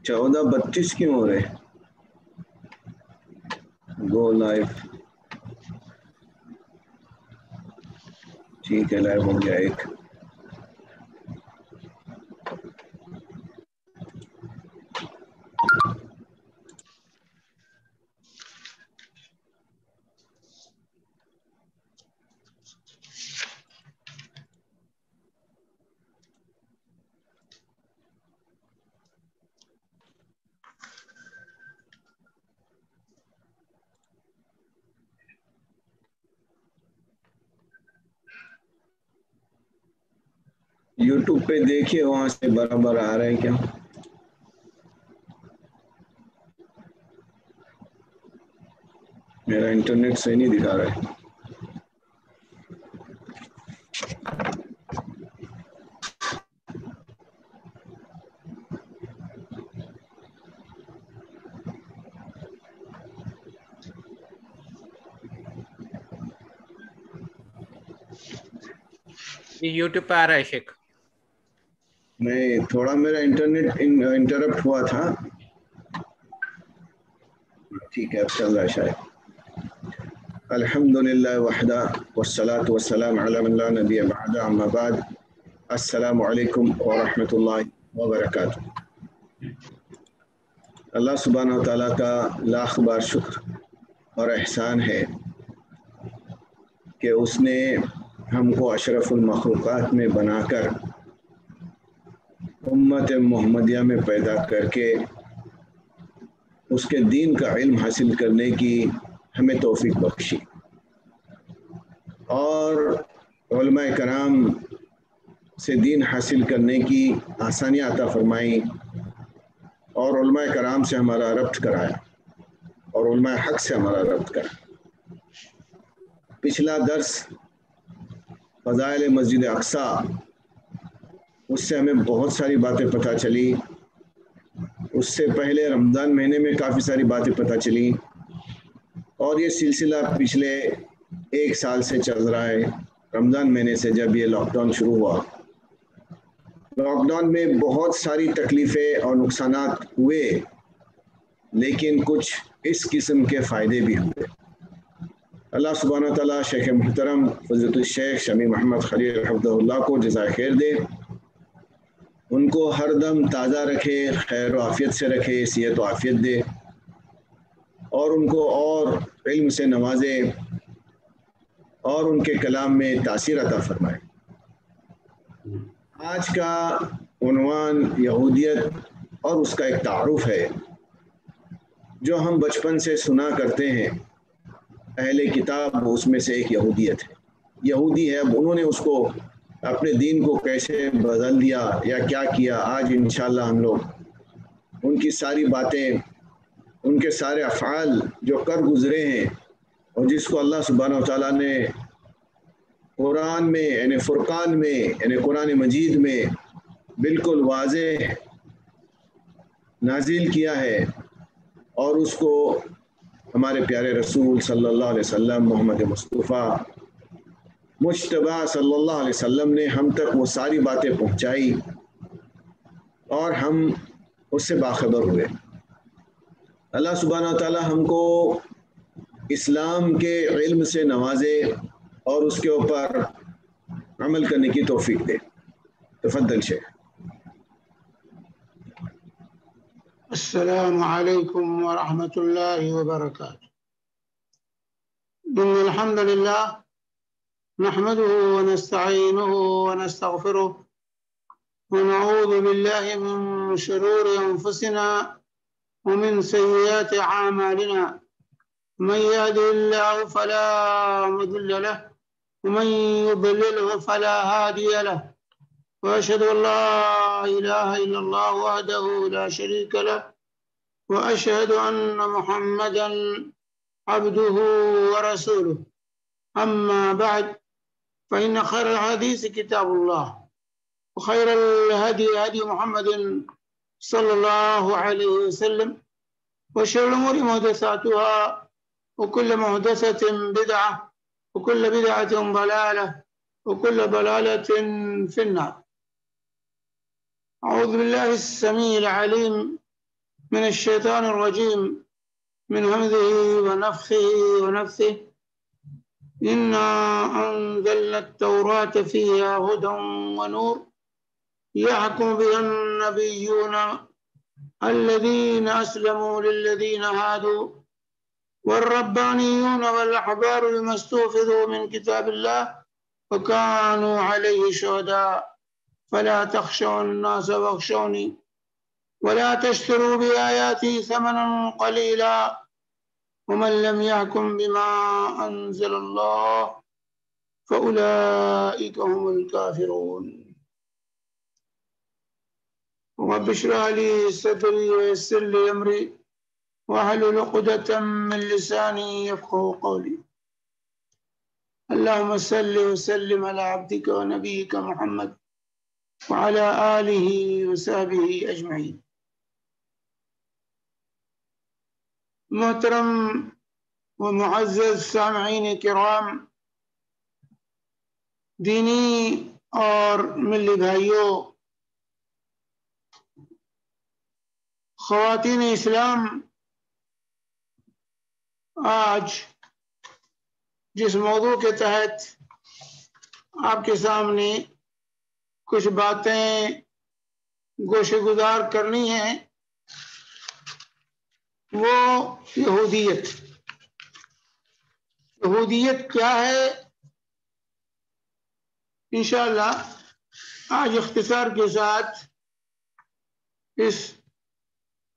14:32 کیوں ہو رہے؟ گو لائف، ٹھیک ہے، لائف ہو گیا ایک۔ یوٹیوب پہ دیکھیے وہاں سے برابر آ رہے ہیں کیا؟ میرا انٹرنیٹ صحیح نہیں دکھا رہا ہے۔ یوٹیوب پہ آ رہا ہے شیخ؟ نہیں، تھوڑا میرا انٹرنیٹ انٹرپٹ ہوا تھا۔ ٹھیک ہے، اب چل رہا ہے شاید۔ الحمدللہ وحدہ والصلاة والسلام علی من لا نبی بعد، اما بعد، السلام علیکم ورحمۃ اللہ وبرکاتہ۔ اللہ سبحانہ و تعالیٰ کا لاکھ بار شکر اور احسان ہے کہ اس نے ہم کو اشرف المخلوقات میں بنا کر امت محمدیہ میں پیدا کر کے اس کے دین کا علم حاصل کرنے کی ہمیں توفیق بخشی، اور علماء کرام سے دین حاصل کرنے کی آسانیاں عطا فرمائی، اور علماء کرام سے ہمارا ربط کرایا، اور علماء حق سے ہمارا ربط کرایا۔ پچھلا درس فضائل مسجد اقصیٰ، اس سے ہمیں بہت ساری باتیں پتہ چلی۔ اس سے پہلے رمضان مہینے میں کافی ساری باتیں پتہ چلی، اور یہ سلسلہ پچھلے 1 سال سے چل رہا ہے، رمضان مہینے سے جب یہ لاک ڈاؤن شروع ہوا۔ لاک ڈاؤن میں بہت ساری تکلیفیں اور نقصانات ہوئے، لیکن کچھ اس قسم کے فائدے بھی ہوئے۔ اللہ سبحانہ وتعالیٰ شیخ محترم فضیلۃ الشیخ شمیم محمد خلیل حفظہ اللہ کو جزائے خیر دے، ان کو ہر دم تازہ رکھے، خیر و عافیت سے رکھے، صحت و عافیت دے، اور ان کو اور علم سے نوازے، اور ان کے کلام میں تاثیر عطا فرمائے۔ آج کا عنوان یہودیت اور اس کا ایک تعارف ہے، جو ہم بچپن سے سنا کرتے ہیں۔ اہل کتاب اس میں سے ایک یہودیت ہے، یہودی ہے۔ اب انہوں نے اس کو اپنے دین کو کیسے بدل دیا یا کیا کیا، آج انشاءاللہ ہم لوگ ان کی ساری باتیں، ان کے سارے افعال جو کر گزرے ہیں، اور جس کو اللہ سبحانہ و تعالیٰ نے قرآن میں یعنی فرقان میں یعنی قرآن مجید میں بالکل واضح نازل کیا ہے، اور اس کو ہمارے پیارے رسول صلی اللہ علیہ وسلم محمد مصطفیٰ مجتبیٰ صلی اللہ علیہ وسلم نے ہم تک وہ ساری باتیں پہنچائی، اور ہم اس سے باخبر ہوئے۔ اللہ سبحانہ و تعالیٰ ہم کو اسلام کے علم سے نوازے، اور اس کے اوپر عمل کرنے کی توفیق دے۔ تفضل شیخ۔ السلام علیکم ورحمۃ اللہ وبرکاتہ۔ إن الحمد لله نحمده ونستعينه ونستغفره ونعوذ بالله من شرور أنفسنا ومن سيئات أعمالنا، من يهده الله فلا مضل له ومن يضلله فلا هادي له، وأشهد أن لا إله إلا الله وحده لا شريك له، وأشهد أن محمدا عبده ورسوله. أما بعد، فإن خير الحديث كتاب الله، وخير الهدي هدي محمد صلى الله عليه وسلم، وشر الأمور محدثاتها، وكل محدثة بدعة، وكل بدعة ضلالة، وكل ضلالة في النار. أعوذ بالله السميع العليم من الشيطان الرجيم من همزه ونفخه ونفثه إنا أنزلنا التوراة فيها هدى ونور يحكم بها النبيون الذين أسلموا للذين هادوا والربانيون والأحبار بما استحفظوا من كتاب الله وكانوا عليه شهداء فلا تخشوا الناس واخشوني ولا تشتروا بآياتي ثمنا قليلا ومن لم يحكم بما أنزل الله فأولئك هم الكافرون رب اشرح لي صدري ويسر لي أمري واحلل عقدة من لساني يفقهوا قولي اللهم صل وسلم على عبدك ونبيك محمد وعلى آله وصحبه أجمعين. محترم و معزز سامعین کرام، دینی اور ملی بھائیوں، خواتین اسلام، آج جس موضوع کے تحت آپ کے سامنے کچھ باتیں گوشے گزار کرنی ہیں وہ یہودیت کیا ہے، انشاءاللہ آج اختصار کے ساتھ اس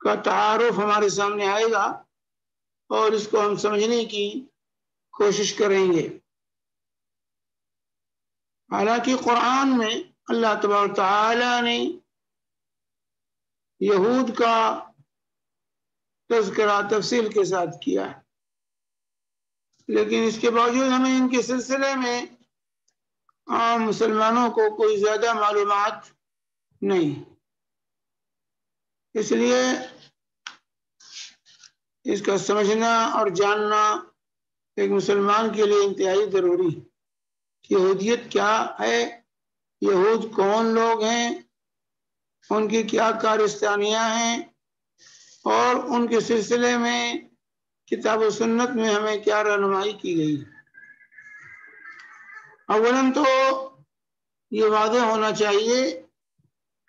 کا تعارف ہمارے سامنے آئے گا اور اس کو ہم سمجھنے کی کوشش کریں گے۔ حالانکہ قرآن میں اللہ تبارک و تعالی نے یہود کا تذکرہ تفصیل کے ساتھ کیا ہے، لیکن اس کے باوجود ہمیں ان کے سلسلے میں عام مسلمانوں کو کوئی زیادہ معلومات نہیں، اس لیے اس کا سمجھنا اور جاننا ایک مسلمان کے لیے انتہائی ضروری ہے کہ یہودیت کیا ہے، یہود کون لوگ ہیں، ان کی کیا کارستانیاں ہیں اور ان کے سلسلے میں کتاب و سنت میں ہمیں کیا رہنمائی کی گئی۔ اولاً تو یہ واضح ہونا چاہیے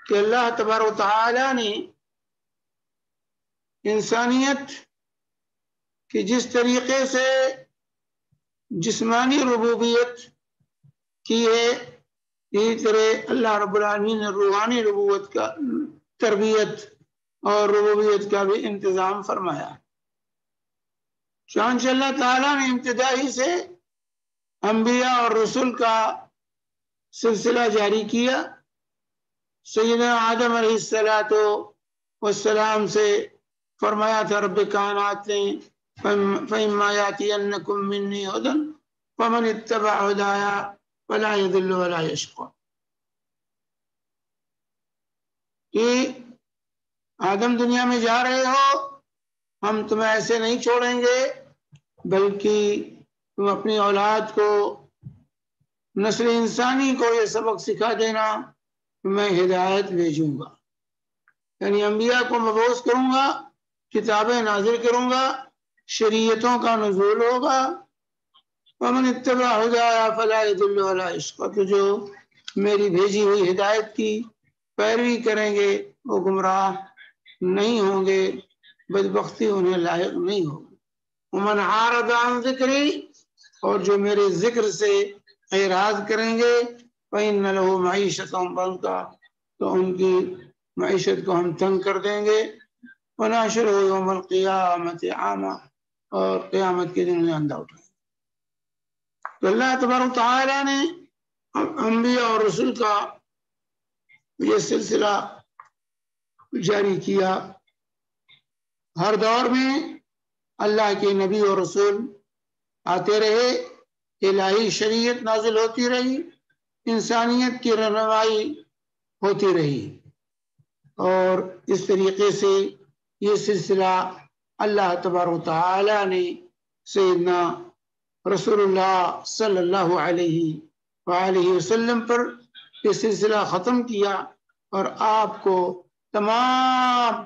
کہ اللہ تبارک و تعالی نے انسانیت کی جس طریقے سے جسمانی ربوبیت کی ہے، اسی طرح اللہ رب العالمین نے روحانی ربوت کا تربیت اور ربوبیت کا بھی انتظام فرمایا۔ چنانچہ اللہ تعالیٰ نے ابتدائی سے انبیاء اور رسول کا سلسلہ جاری کیا۔ سیدنا آدم علیہ السلام سے فرمایا تھا رب کائنات نے فَإِمَّا يَأْتِيَنَّكُم مِّنِّي هُدًى فَمَنِ اتَّبَعَ هُدَايَ وَلَا يَضِلُّ وَلَا يَشْقَىٰ، کہ آدم دنیا میں جا رہے ہو، ہم تمہیں ایسے نہیں چھوڑیں گے بلکہ تم اپنی اولاد کو، نسل انسانی کو یہ سبق سکھا دینا کہ میں ہدایت بھیجوں گا، یعنی انبیاء کو مبعوث کروں گا، کتابیں نازل کروں گا، شریعتوں کا نزول ہوگا۔ وَمَنِ اتَّبَعَ هُدَايَ فَلَا يَضِلُّ وَلَا يَشْقَىٰ، تو جو میری بھیجی ہوئی ہدایت کی پیروی کریں گے وہ گمراہ نہیں ہوں گے، بدبختی انہیں لائق نہیں ہوگی۔ وَمَنْ أَعْرَضَ عَنْ ذِكْرِي، اور جو میرے ذکر سے اعراض کریں گے فَإِنَّ لَهُ مَعِيشَةً ضَنكًا، تو ان کی معیشت کو ہم تنگ کر دیں گے۔ وَنَحْشُرُهُ يَوْمَ الْقِيَامَةِ أَعْمَىٰ، اور قیامت کے دن انہیں اندھا اٹھائیں گے۔ تو اللہ تبارک و تعالیٰ نے انبیاء اور رسول کا یہ سلسلہ جاری کیا۔ ہر دور میں اللہ کے نبی اور رسول آتے رہے، الہی شریعت نازل ہوتی رہی، انسانیت کی رہنمائی ہوتی رہی، اور اس طریقے سے یہ سلسلہ اللہ تبارک و تعالی نے سیدنا رسول اللہ صلی اللہ علیہ وآلہ وسلم پر یہ سلسلہ ختم کیا، اور آپ کو تمام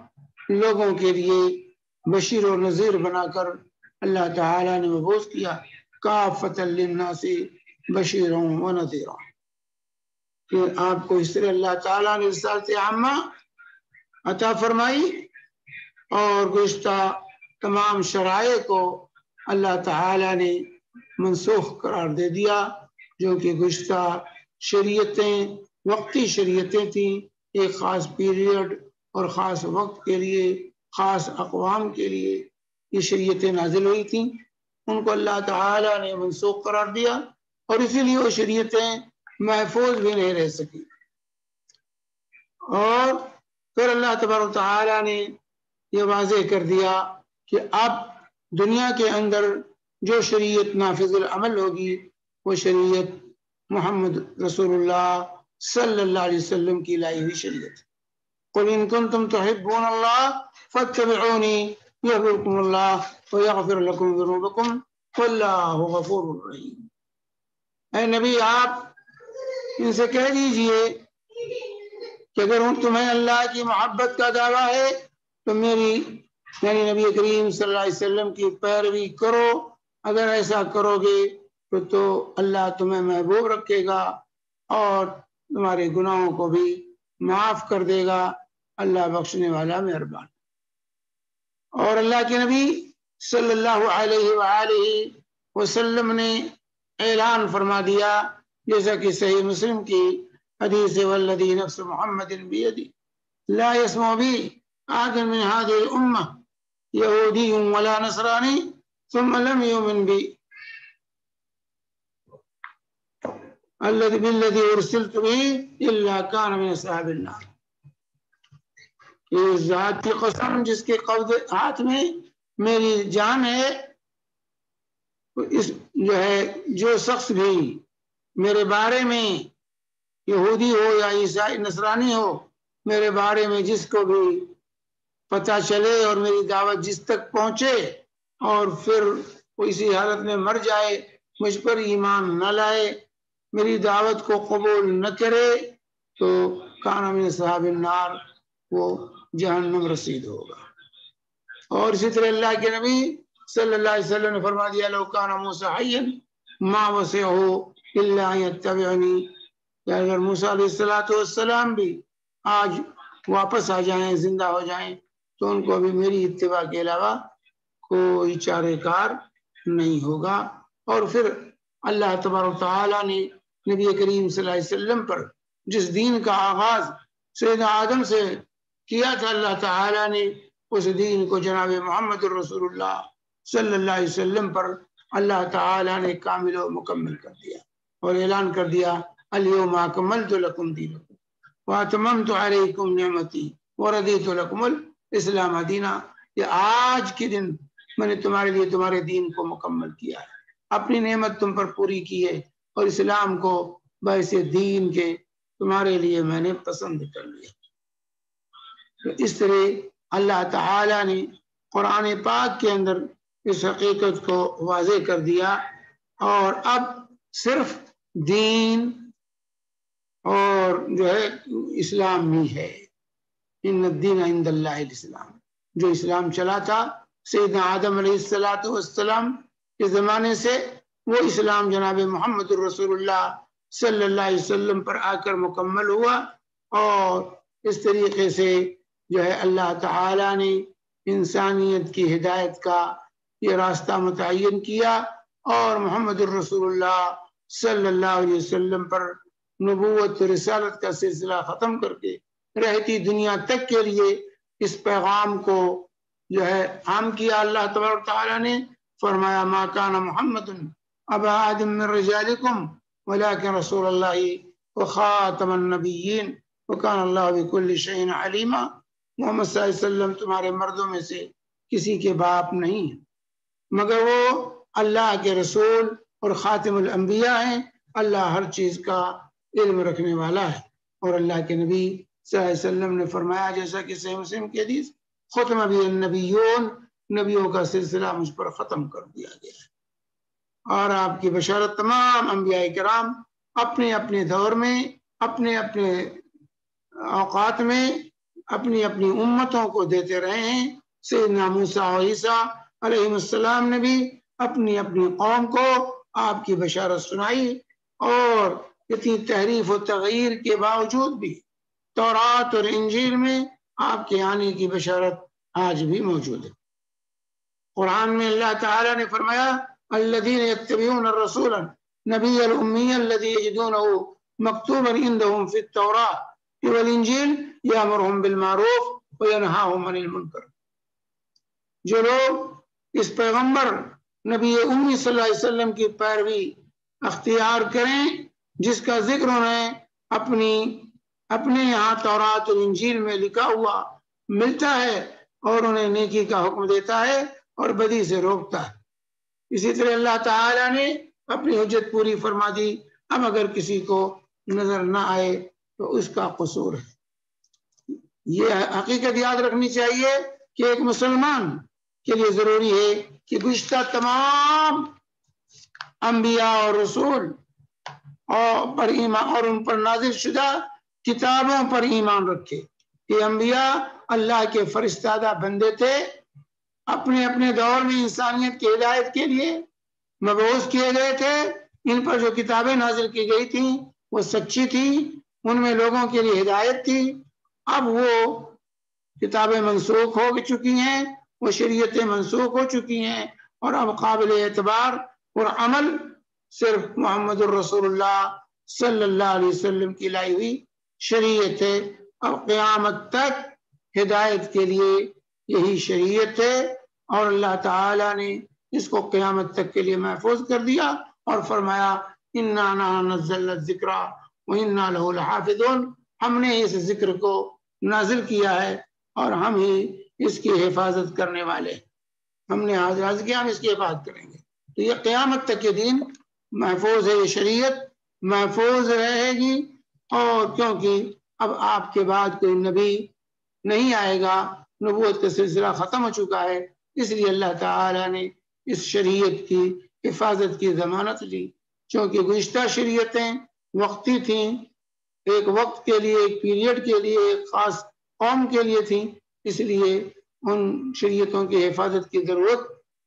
لوگوں کے لیے بشیر و نذیر بنا کر اللہ تعالیٰ نے مبعوث کیا، کافۃ للناس بشیرا و نذیرا۔ پھر آپ کو اس طرح اللہ تعالیٰ نے رسالت عامہ عطا فرمائی اور گزشتہ تمام شرائع کو اللہ تعالیٰ نے منسوخ قرار دے دیا، جو کہ گزشتہ شریعتیں وقتی شریعتیں تھیں، ایک خاص پیریڈ اور خاص وقت کے لیے، خاص اقوام کے لیے یہ شریعتیں نازل ہوئی تھیں، ان کو اللہ تعالیٰ نے منسوخ قرار دیا اور اسی لیے وہ شریعتیں محفوظ بھی نہیں رہ سکی۔ اور پھر اللہ تبارک و تعالیٰ نے یہ واضح کر دیا کہ اب دنیا کے اندر جو شریعت نافذ العمل ہوگی وہ شریعت محمد رسول اللہ صلی اللہ علیہ وسلم کی لائی ہوئی شریعت۔ قل ان کنتم تحبون اللہ فاتبعونی یحببکم اللہ ویغفر لکم ذنوبکم واللہ غفور رحیم۔ اے نبی آپ ان سے کہہ دیجئے کہ اگر تمہیں اللہ کی محبت کا دعویٰ ہے تو میری یعنی نبی کریم صلی اللہ علیہ وسلم کی پیروی کرو، اگر ایسا کرو گے تو اللہ تمہیں محبوب رکھے گا اور تمہارے گناہوں کو بھی معاف کر دے گا، اللہ بخشنے والا مہربان۔ اور اللہ کے نبی صلی اللہ علیہ وآلہ وسلم نے اعلان فرما دیا، جیسا کہ صحیح مسلم کی حدیث والذی نفس محمد بیدی لا يسمع بی احد من هذه الامة یہودی ولا نصرانی ثم لم يؤمن بی بالذی ارسلت به الا كان من اصحاب النار۔ اس ذات کی قسم جس کے قبض ہاتھ میں میری جان ہے، اس جو شخص بھی میرے بارے میں یہودی ہو یا عیسائی نصرانی ہو، میرے بارے میں جس کو بھی پتہ چلے اور میری دعوت جس تک پہنچے اور پھر وہ اسی حالت میں مر جائے، مجھ پر ایمان نہ لائے، میری دعوت کو قبول نہ کرے، تو کان من اصحاب النار، وہ جہنم رسید ہوگا۔ اور اسی طرح اللہ کے نبی صلی اللہ علیہ وسلم نے فرما دیا لو کان موسیٰ حیا ما وسعہ الا ان یتبعنی، کہ اگر موسیٰ علیہ السلام بھی آج واپس آ جائیں، زندہ ہو جائیں، تو ان کو بھی میری اتباع کے علاوہ کوئی چارہ کار نہیں ہوگا۔ اور پھر اللہ تبارک و تعالیٰ نے نبی کریم صلی اللہ علیہ وسلم پر جس دین کا آغاز سیدنا آدم سے کیا تھا، اللہ تعالیٰ نے اس دین کو جناب محمد الرسول اللہ صلی اللہ علیہ وسلم پر اللہ تعالیٰ نے کامل و مکمل کر دیا اور اعلان کر دیا الیوم اکملت لکم دینکم واتممت علیکم نعمتی وردیت لکم الاسلام دینا۔ یہ آج کے دن میں نے تمہارے لیے تمہارے دین کو مکمل کیا ہے، اپنی نعمت تم پر پوری کی ہے اور اسلام کو باعث دین کے تمہارے لیے میں نے پسند کر لیا۔ اس طرح اللہ تعالیٰ نے قرآن پاک کے اندر اس حقیقت کو واضح کر دیا، اور اب صرف دین اور اسلام ہی ہے۔ ان الدین عند اللہ الاسلام، جو اسلام چلا تھا سیدنا آدم علیہ السلام کے زمانے سے، وہ اسلام جناب محمد الرسول اللہ صلی اللہ علیہ وسلم پر آ کر مکمل ہوا، اور اس طریقے سے اللہ تعالیٰ نے انسانیت کی ہدایت کا یہ راستہ متعین کیا، اور محمد الرسول اللہ صلی اللہ علیہ وسلم پر نبوت رسالت کا سلسلہ ختم کر کے رہتی دنیا تک کے لیے اس پیغام کو عام کیا۔ اللہ تبارک و تعالیٰ نے فرمایا ما کان محمد ابا احد من رجالکم ولکن رسول اللہ وخاتم النبیین وکان اللہ بکل شیء علیما۔ محمد صلی اللہ علیہ وسلم تمہارے مردوں میں سے کسی کے باپ نہیں ہیں، مگر وہ اللہ کے رسول اور خاتم الانبیاء ہیں، اللہ ہر چیز کا علم رکھنے والا ہے۔ اور اللہ کے نبی صلی اللہ علیہ وسلم نے فرمایا، جیسا کہ صحیح مسلم کی حدیث، ختم بی النبیون، نبیوں کا سلسلہ مجھ پر ختم کر دیا گیا ہے۔ اور آپ کی بشارت تمام انبیاء کرام اپنے اپنے دور میں، اپنے اپنے اوقات میں اپنی اپنی امتوں کو دیتے رہے ہیں۔ سیدنا موسیٰ اور عیسیٰ علیہ السلام نے بھی اپنی اپنی قوم کو آپ کی بشارت سنائی، اور اتنی تحریف و تغییر کے باوجود بھی تورات اور انجیل میں آپ کے آنے کی بشارت آج بھی موجود ہے۔ قرآن میں اللہ تعالیٰ نے فرمایا الذین یتبعون الرسول نبی الامی الذی یجدونہ مکتوبا عندہم فی التوراۃ والانجیل یامرہم بالمعروف وینہاہم عن المنکر۔ جو لوگ اس پیغمبر نبی امی صلی اللہ علیہ وسلم کی پیروی اختیار کریں، جس کا ذکر انہیں اپنے یہاں تورات اور انجیل میں لکھا ہوا ملتا ہے، اور انہیں نیکی کا حکم دیتا ہے اور بدی سے روکتا ہے۔ اسی طرح اللہ تعالیٰ نے اپنی حجت پوری فرما دی۔ اب اگر کسی کو نظر نہ آئے تو اس کا قصور ہے۔ یہ حقیقت یاد رکھنی چاہیے کہ ایک مسلمان کے لیے ضروری ہے کہ گزشتہ تمام انبیاء اور رسول پر ایمان اور ان پر نازل شدہ کتابوں پر ایمان رکھے۔ یہ انبیاء اللہ کے فرستادہ بندے تھے، اپنے اپنے دور میں انسانیت کی ہدایت کے لیے مبعوث کیے گئے تھے۔ ان پر جو کتابیں نازل کی گئی تھیں وہ سچی تھیں، ان میں لوگوں کے لیے ہدایت تھی۔ اب وہ کتابیں منسوخ ہو چکی ہیں، وہ شریعتیں منسوخ ہو چکی ہیں، اور اب قابل اعتبار اور عمل صرف محمد الرسول اللہ صلی اللہ علیہ وسلم کی لائی ہوئی شریعت ہے۔ اب قیامت تک ہدایت کے لیے یہی شریعت ہے، اور اللہ تعالیٰ نے اس کو قیامت تک کے لیے محفوظ کر دیا اور فرمایا اِنَّا نَحْنُ نَزَّلْنَا الذِّكْرَ وَإِنَّا لَهُ لَحَافِظُونَ۔ ہم نے اس ذکر کو نازل کیا ہے اور ہم ہی اس کی حفاظت کرنے والے ہیں۔ ہم نے آغاز کیا، ہم اس کی حفاظت کریں گے۔ تو یہ قیامت تک کے دن محفوظ ہے، یہ شریعت محفوظ رہے گی، اور کیونکہ اب آپ کے بعد کوئی نبی نہیں آئے گا، نبوت کا سلسلہ ختم ہو چکا ہے، اس لیے اللہ تعالیٰ نے اس شریعت کی حفاظت کی ضمانت لی۔ چونکہ گزشتہ شریعتیں وقتی تھیں، ایک وقت کے لیے، ایک پیریڈ کے لیے، ایک خاص قوم کے لیے تھیں، اس لیے ان شریعتوں کی حفاظت کی ضرورت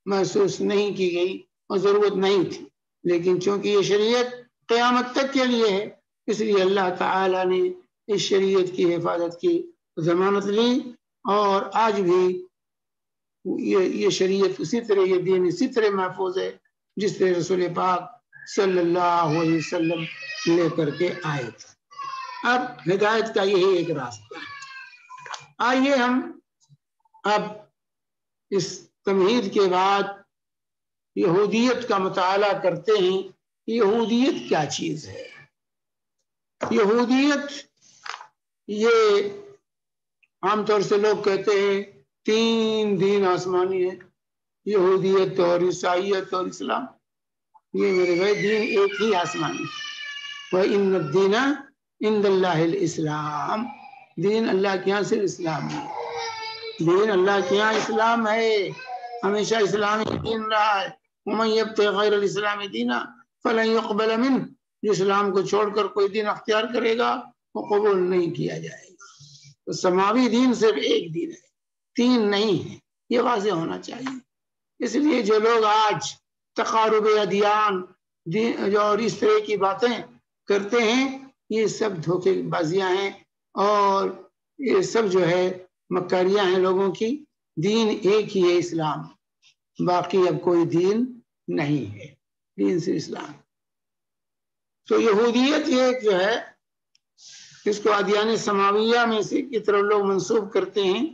محسوس نہیں کی گئی اور ضرورت نہیں تھی۔ لیکن چونکہ یہ شریعت قیامت تک کے لیے ہے، اس لیے اللہ تعالیٰ نے اس شریعت کی حفاظت کی ضمانت لی، اور آج بھی یہ شریعت اسی طرح، یہ دین اسی طرح محفوظ ہے جس طرح رسول پاک صلی اللہ علیہ وسلم لے کر کے آئے تھے۔ اب ہدایت کا یہی ایک راستہ ہے۔ آئیے ہم اب اس تمہید کے بعد یہودیت کا مطالعہ کرتے ہیں۔ یہودیت کیا چیز ہے؟ یہودیت یہ عام طور سے لوگ کہتے ہیں 3 دین آسمانی ہے، یہودیت اور عیسائیت اور اسلام۔ یہ میرے بھائی دین ایک ہی آسمانی ہے۔ وَإِنَّ الدِّينَ عِندَ اللَّهِ الْإِسْلَامِ۔ دین اللہ کے یہاں صرف اسلام ہے، دین اللہ کے یہاں اسلام ہے، ہمیشہ اسلامی دین رہا ہے۔ وَمَن يَبْتَغِ غَيْرَ الْإِسْلَامِ دِينًا فَلَن يُقْبَلَ مِنْهُ۔ جو اسلام کو چھوڑ کر کوئی دین اختیار کرے گا وہ قبول نہیں کیا جائے گا۔ تو سماوی دین صرف ایک دین ہے، 3 نہیں ہے، یہ واضح ہونا چاہیے۔ اس لیے جو لوگ آج تقارب ادیان اور اس طرح کی باتیں کرتے ہیں، یہ سب دھوکے بازیاں ہیں، اور یہ سب جو ہے مکاریاں ہیں لوگوں کی۔ دین ایک ہی ہے، اسلام، باقی اب کوئی دین نہیں ہے، دین سے اسلام۔ تو یہودیت یہ جو ہے، اس کو ادیان سماویہ میں سے کی طرف لوگ منسوب کرتے ہیں۔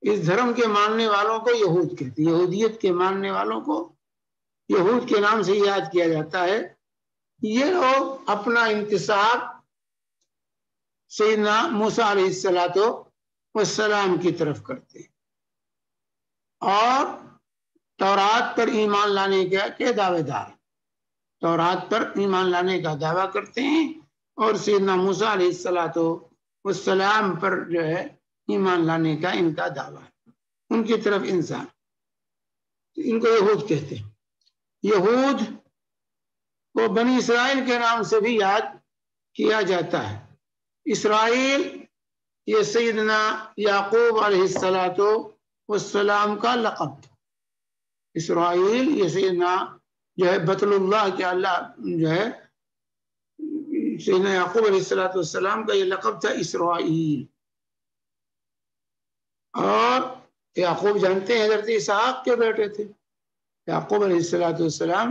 اس دھرم کے ماننے والوں کو یہود کہتے ہیں، یہودیت کے ماننے والوں کو یہود کے نام سے یاد کیا جاتا ہے۔ یہ لوگ اپنا انتساب سیدنا موسیٰ علیہ السلام کی طرف کرتے ہیں، اور تورات پر ایمان لانے کے دعوے دار، تورات پر ایمان لانے کا دعویٰ کرتے ہیں، اور سیدنا موسیٰ علیہ السلام پر جو ہے ایمان لانے کا ان کا دعویٰ ہے، ان کی طرف انسان، ان کو یہود کہتے ہیں۔ یہود کو بنی اسرائیل کے نام سے بھی یاد کیا جاتا ہے۔ اسرائیل یہ سیدنا یعقوب علیہ السلام کا لقب تھا۔ اسرائیل یہ سیدنا جو ہے بیت اللہ کے اللہ جو ہے سیدنا یعقوب علیہ السلام کا یہ لقب تھا اسرائیل۔ اور یعقوب جانتے ہیں حضرت اسحاق کے بیٹے تھے۔ یعقوب علیہ السلام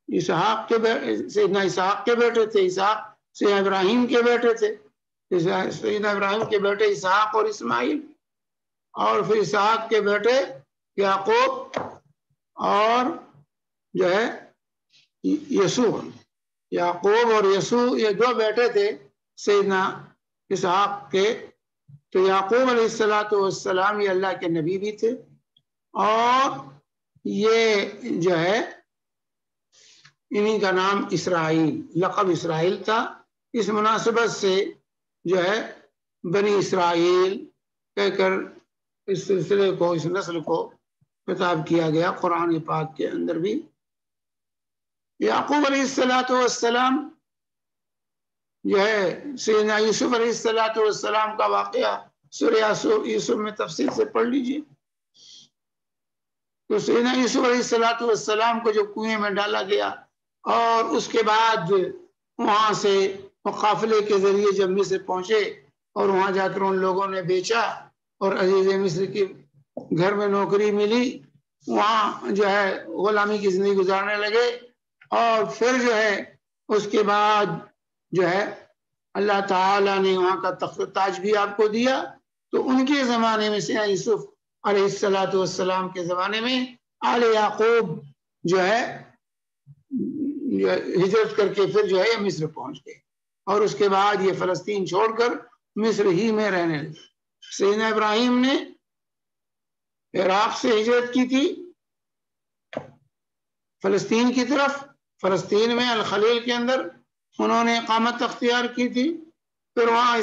سیدنا اسحاق کے بیٹے تھے، اسحاق سیدنا ابراہیم کے بیٹے تھے، سیدنا ابراہیم کے بیٹے اسحاق اور اسماعیل، اور پھر اسحاق کے بیٹے یعقوب اور جو ہے یسوع۔ یعقوب اور یسوع یہ دو بیٹے تھے سیدنا اسحاق کے۔ تو یعقوب علیہ السلام یہ اللہ کے نبی بھی تھے، اور یہ جو ہے انہی کا نام اسرائیل، لقب اسرائیل تھا۔ اس مناسبت سے جو ہے بنی اسرائیل کہہ کر اس سلسلے کو، اس نسل کو خطاب کیا گیا قرآن پاک کے اندر بھی۔ یعقوب علیہ السلام جو ہے سیدنا یوسف علیہ السلام کا واقعہ سورہ یوسف میں تفصیل سے پڑھ لیجئے۔ تو سیدنا یوسف علیہ السلام کو جو کنویں میں ڈالا گیا، اور اس کے بعد وہاں سے وہ قافلے کے ذریعے جب مصر پہنچے اور وہاں جا کر ان لوگوں نے بیچا اور عزیز مصر کے گھر میں نوکری ملی، وہاں جو ہے غلامی کی زندگی گزارنے لگے۔ اور پھر جو ہے اس کے بعد جو ہے اللہ تعالیٰ نے وہاں کا تخت تاج بھی آپ کو دیا۔ تو ان کے زمانے میں سیدنا یوسف علیہ السلام کے زمانے میں آل یعقوب جو ہے ہجرت کر کے پھر جو ہے مصر پہنچ گئے، اور اس کے بعد یہ فلسطین چھوڑ کر مصر ہی میں رہنے لگے۔ سیدنا ابراہیم نے عراق سے ہجرت کی تھی فلسطین کی طرف، فلسطین میں الخلیل کے اندر انہوں نے اقامت اختیار کی تھی۔ پھر وہاں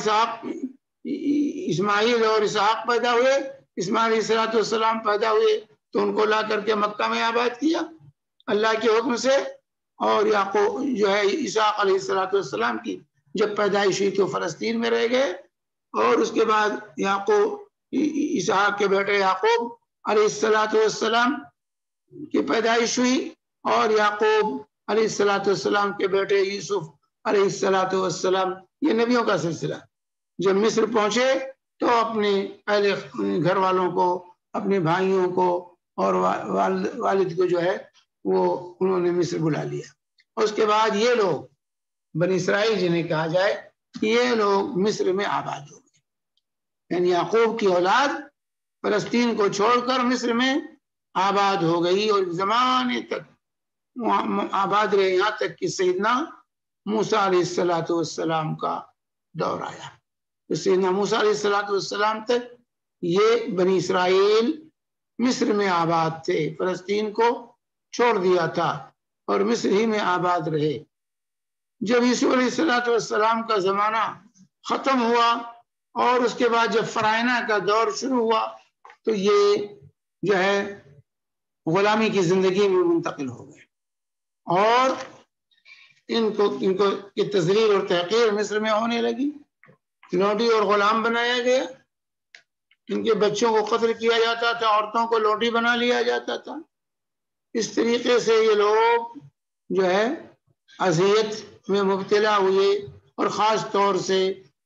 اسماعیل اور اسحاق پیدا ہوئے، اسماعیل علیہ السلام پیدا ہوئے تو ان کو لا کر کے مکہ میں آباد کیا اللہ کے حکم سے۔ اور یعقوب جو ہے اسحاق علیہ السلام کی جب پیدائش ہوئی تو فلسطین میں رہ گئے، اور اس کے بعد یعقوب اسحاق کے بیٹے یعقوب علیہ السلام کی پیدائش ہوئی، اور یعقوب علیہ السلام کے بیٹے یوسف علیہ السلام، یہ نبیوں کا سلسلہ۔ جب مصر پہنچے تو اپنے پہلے گھر والوں کو، اپنے بھائیوں کو اور والد کو جو ہے وہ انہوں نے مصر بلا لیا۔ اور اس کے بعد یہ لوگ بنی اسرائیل جنہیں کہا جائے، یہ لوگ مصر میں آباد ہو گئے، یعنی یعقوب کی اولاد فلسطین کو چھوڑ کر مصر میں آباد ہو گئی، اور زمانے تک آباد رہے، یہاں تک کہ سیدنا موسیٰ علیہ السلام کا دور آیا۔ تو سیدنا موسیٰ علیہ السلام تک یہ بنی اسرائیل مصر میں آباد تھے، فلسطین کو چھوڑ دیا تھا اور مصر ہی میں آباد رہے۔ جب یوسف علیہ السلام کا زمانہ ختم ہوا اور اس کے بعد جب فرعونہ کا دور شروع ہوا تو یہ جو ہے غلامی کی زندگی میں منتقل ہو گئے، اور ان کو کی تذلیل اور تحقیر مصر میں ہونے لگی، لونڈی اور غلام بنایا گیا، ان کے بچوں کو قتل کیا جاتا تھا، عورتوں کو لونڈی بنا لیا جاتا تھا۔ اس طریقے سے یہ لوگ جو ہے اذیت میں مبتلا ہوئے، اور خاص طور سے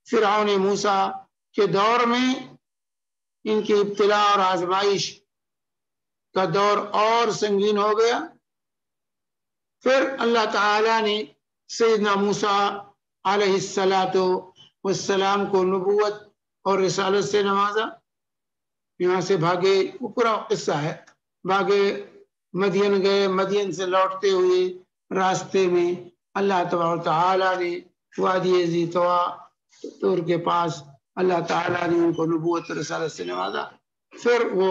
فرعون موسیٰ کے دور میں ان کی ابتلا اور آزمائش کا دور اور سنگین ہو گیا۔ پھر اللہ تعالیٰ نے سیدنا موسیٰ علیہ السلام کو نبوت اور رسالت سے نوازا۔ یہاں سے بھاگے، وہ پورا قصہ ہے، بھاگے مدین گئے، مدین سے لوٹتے ہوئے راستے میں اللہ تبارک تعالیٰ نے وادی ذی طور کے پاس اللہ تعالیٰ نے ان کو نبوت اور رسالت سے نوازا۔ پھر وہ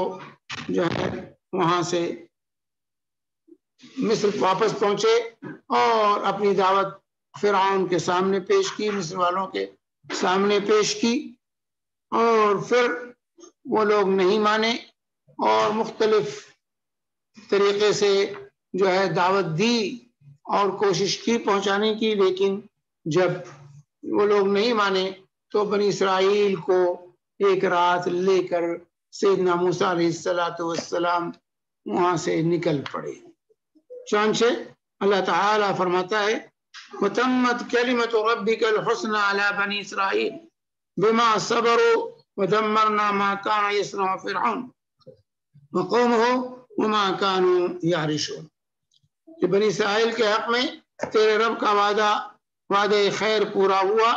جو ہے وہاں سے مصر واپس پہنچے اور اپنی دعوت فرعون کے سامنے پیش کی، مصر والوں کے سامنے پیش کی، اور پھر وہ لوگ نہیں مانے اور مختلف طریقے سے جو ہے دعوت دی اور کوشش کی پہنچانے کی، لیکن جب وہ لوگ نہیں مانے تو بنی اسرائیل کو ایک رات لے کر سیدنا موسیٰ علیہ السلام وہاں سے نکل پڑے. چنانچہ اللہ تعالیٰ فرماتا ہے وَتَمَّتْ كَلِمَةُ رَبِّكَ الْحُسْنَى عَلَى بَنِي إِسْرَائِيلَ بِمَا صَبَرُوا وَدَمَّرْنَا مَا كَانَ يَصْنَعُ فِرْعَوْنُ وَقَوْمُهُ وَمَا كَانُوا يَعْرِشُونَ. کہ بنی اسرائیل کے حق میں تیرے رب کا وعدہ خیر پورا ہوا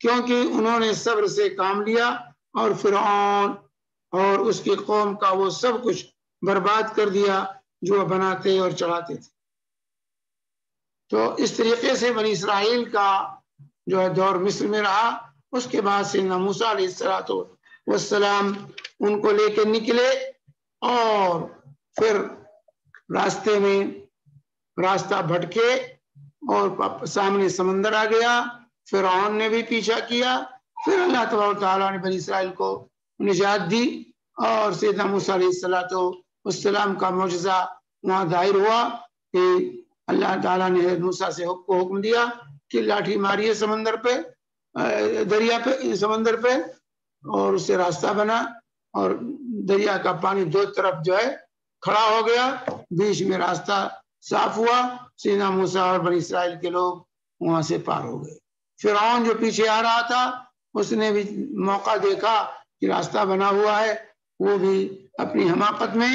کیونکہ انہوں نے صبر سے کام لیا اور فرعون اور اس کی قوم کا وہ سب کچھ برباد کر دیا جو بناتے اور چڑھاتے تھے. تو اس طریقے سے بنی اسرائیل کا جو ہے دور مصر میں رہا. اس کے بعد سیدنا موسیٰ علیہ السلام ان کو لے کے نکلے اور پھر راستے میں راستہ بھٹکے اور سامنے سمندر آ گیا. فرعون نے بھی پیچھا کیا. پھر اللہ تبارک تعالیٰ نے بنی اسرائیل کو نجات دی اور سیدنا موسیٰ علیہ السلام کا معجزہ وہاں ظاہر ہوا کہ اللہ تعالیٰ نے موسیٰ سے حکم دیا کہ لاٹھی ماریے سمندر پہ اور اس سے راستہ بنا اور دریا کا پانی دو طرف جو ہے کھڑا ہو گیا. بیچ میں راستہ صاف ہوا. سیدنا موسیٰ اور بنی اسرائیل کے لوگ وہاں سے پار ہو گئے. فرعون جو پیچھے آ رہا تھا اس نے بھی موقع دیکھا کہ راستہ بنا ہوا ہے. وہ بھی اپنی حماقت میں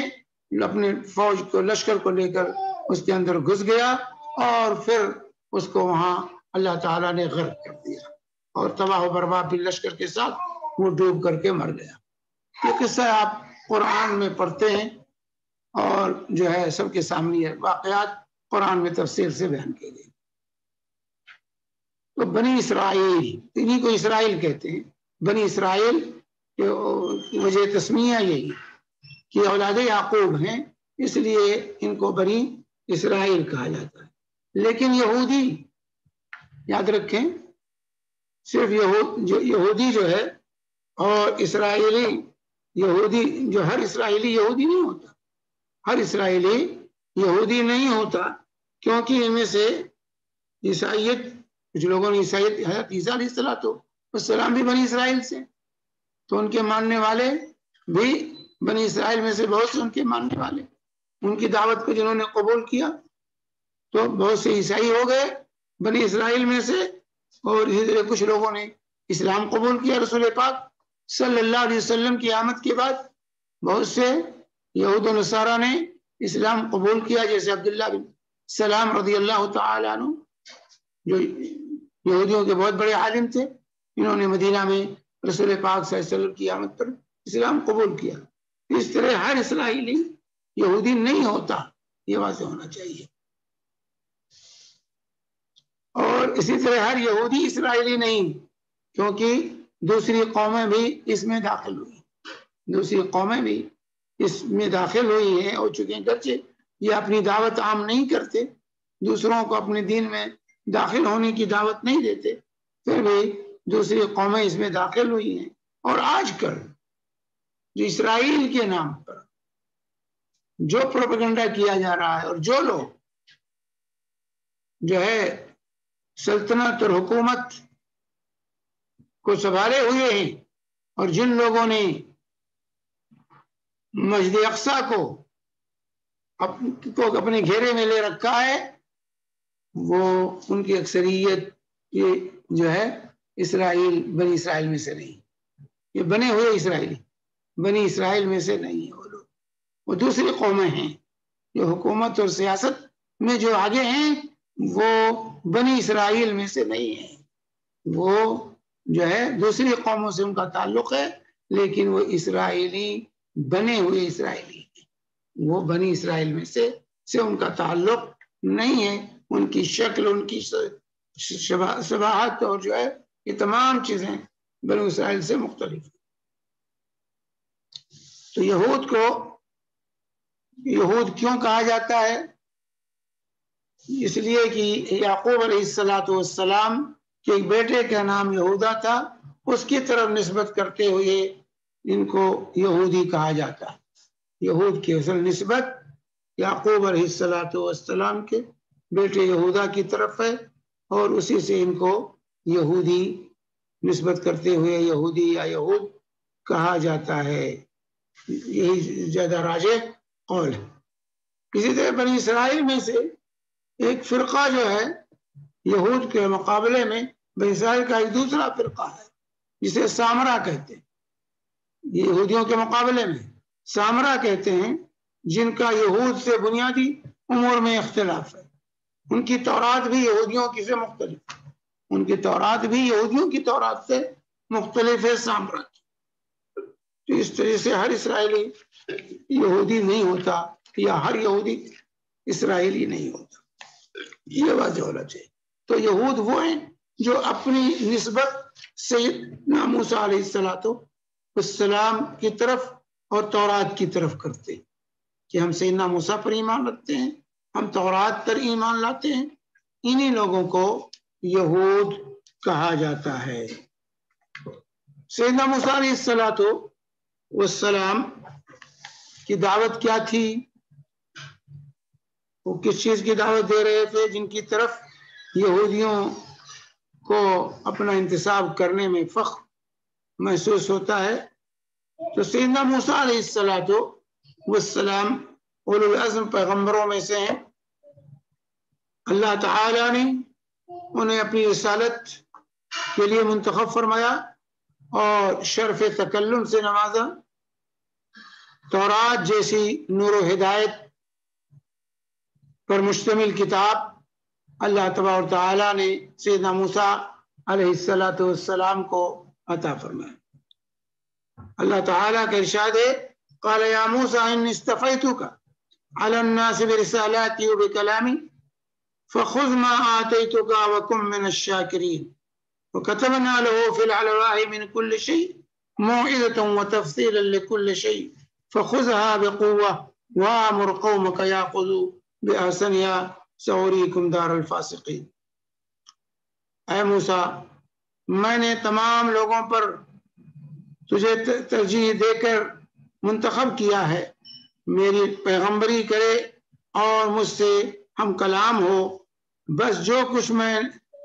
اپنے فوج کو لشکر کو لے کر اس کے اندر گھس گیا اور پھر اس کو وہاں اللہ تعالیٰ نے غرق کر دیا اور تباہ و برباد بھی لشکر کے ساتھ وہ ڈوب کر کے مر گیا. یہ قصہ آپ قرآن میں پڑھتے ہیں اور جو ہے سب کے سامنے واقعات قرآن میں تفصیل سے بیان کیے گئے. تو بنی اسرائیل انہیں کو اسرائیل کہتے ہیں. بنی اسرائیل کی وجہ تسمیہ یہی کہ اولاد یعقوب ہیں اس لیے ان کو بنی اسرائیل کہا جاتا ہے. لیکن یہودی یاد رکھیں صرف یہودی جو ہے اور اسرائیلی یہودی جو ہر اسرائیلی یہودی نہیں ہوتا. ہر اسرائیلی یہودی نہیں ہوتا کیونکہ ان میں سے عیسائیت کچھ لوگوں نے حضرت عیسیٰ علیہ السلام بھی بنی اسرائیل سے تو ان کے ماننے والے بھی بنی اسرائیل میں سے بہت سے ان کے ماننے والے ان کی دعوت کو جنہوں نے قبول کیا تو بہت سے عیسائی ہو گئے بنی اسرائیل میں سے اور کچھ لوگوں نے اسلام قبول کیا. رسول پاک صلی اللہ علیہ وسلم کی آمد کے بعد بہت سے یہود و نصارہ نے اسلام قبول کیا جیسے عبداللہ بن سلام رضی اللہ تعالیٰ عنہ جو یہودیوں کے بہت بڑے عالم تھے. انہوں نے مدینہ میں رسول پاک صلی اللہ علیہ وسلم کی آمد پر اسلام قبول کیا. اس طرح ہر اسرائیلی یہودی نہیں ہوتا یہ واضح ہونا چاہیے. اور اسی طرح ہر یہودی اسرائیلی نہیں کیونکہ دوسری قومیں بھی اس میں داخل ہوئی ہیں اور چونکہ گرچہ یہ اپنی دعوت عام نہیں کرتے دوسروں کو اپنے دین میں داخل ہونے کی دعوت نہیں دیتے پھر بھی دوسری قومیں اس میں داخل ہوئی ہیں. اور آج کل جو اسرائیل کے نام پر جو پروپیگنڈا کیا جا رہا ہے اور جو لوگ جو ہے سلطنت اور حکومت کو سنبھالے ہوئے ہیں اور جن لوگوں نے مسجد اقصی کو اپنے گھیرے میں لے رکھا ہے وہ ان کی اکثریت یہ جو ہے بنی اسرائیل میں سے نہیں. یہ بنے ہوئے اسرائیلی بنی اسرائیل میں سے نہیں ہیں. وہ دوسری قومیں ہیں جو حکومت اور سیاست میں جو آگے ہیں وہ بنی اسرائیل میں سے نہیں ہیں. وہ جو ہے دوسری قوموں سے ان کا تعلق ہے لیکن وہ اسرائیلی بنے ہوئے اسرائیلی ہیں. وہ بنی اسرائیل میں سے ان کا تعلق نہیں ہے. ان کی شکل ان کی شباہت اور جو ہے یہ تمام چیزیں بنی اسرائیل سے مختلف ہیں. تو یہود کیوں کہا جاتا ہے؟ اس لیے کہ یعقوب علیہ السلام کے ایک بیٹے کا نام یہودا تھا اس کی طرف نسبت کرتے ہوئے ان کو یہودی کہا جاتا ہے. یہود کی اصل نسبت یعقوب علیہ السلام کے بیٹے یہودا کی طرف ہے اور اسی سے ان کو یہودی نسبت کرتے ہوئے یہودی یا یہود کہا جاتا ہے، یہی زیادہ راجح قول ہے۔ اسی طرح بنی اسرائیل میں سے ایک فرقہ جو ہے یہود کے مقابلے میں بنی اسرائیل کا ایک دوسرا فرقہ ہے جسے سامرا کہتے ہیں، یہودیوں کے مقابلے میں سامرا کہتے ہیں، جن کا یہود سے بنیادی امور میں اختلاف ہے۔ ان کی تورات بھی یہودیوں کی سے مختلف ہے، ان کی تورات بھی یہودیوں کی تورات سے مختلف ہے سامرا کی۔ تو اس طرح سے ہر اسرائیلی یہودی نہیں ہوتا یا ہر یہودی اسرائیلی نہیں ہوتا، یہ واضح ہونا چاہیے۔ تو یہود وہ ہیں جو اپنی نسبت سیدنا موسیٰ علیہ السلام کی طرف اور تورات کی طرف کرتے کہ ہم سیدنا موسیٰ پر ایمان رکھتے ہیں، ہم تورات پر ایمان لاتے ہیں، انہی لوگوں کو یہود کہا جاتا ہے۔ سیدنا موسیٰ علیہ السلام کی دعوت کیا تھی؟ وہ کس چیز کی دعوت دے رہے تھے جن کی طرف یہودیوں کو اپنا انتساب کرنے میں فخر محسوس ہوتا ہے؟ تو سیدنا موسیٰ علیہ السلام اولو العزم پیغمبروں میں سے ہیں۔ اللہ تعالیٰ نے انہیں اپنی رسالت کے لیے منتخب فرمایا اور شرف تکلم سے نوازا۔ تورات جیسی نور و ہدایت پر مشتمل کتاب اللہ تبارک و تعالیٰ نے سیدنا موسیٰ علیہ السلام کو عطا فرمایا۔ اللہ تعالیٰ کا ارشاد ہے قال یا موسیٰ انی اصطفیتک علی الناس برسالاتی و بکلامی فخذ ما آتیتک وکن من الشاکرین وکتبنا له فی الالواح من کل شیء موعظة وتفصیلا لکل شیء فخذها بقوة وامر قومک یاخذوا بأحسنها سأریکم دار الفاسقین۔ اے موسیٰ، میں نے تمام لوگوں پر تجھے ترجیح دے کر منتخب کیا ہے، میری پیغمبری کرے اور مجھ سے ہم کلام ہو، بس جو کچھ میں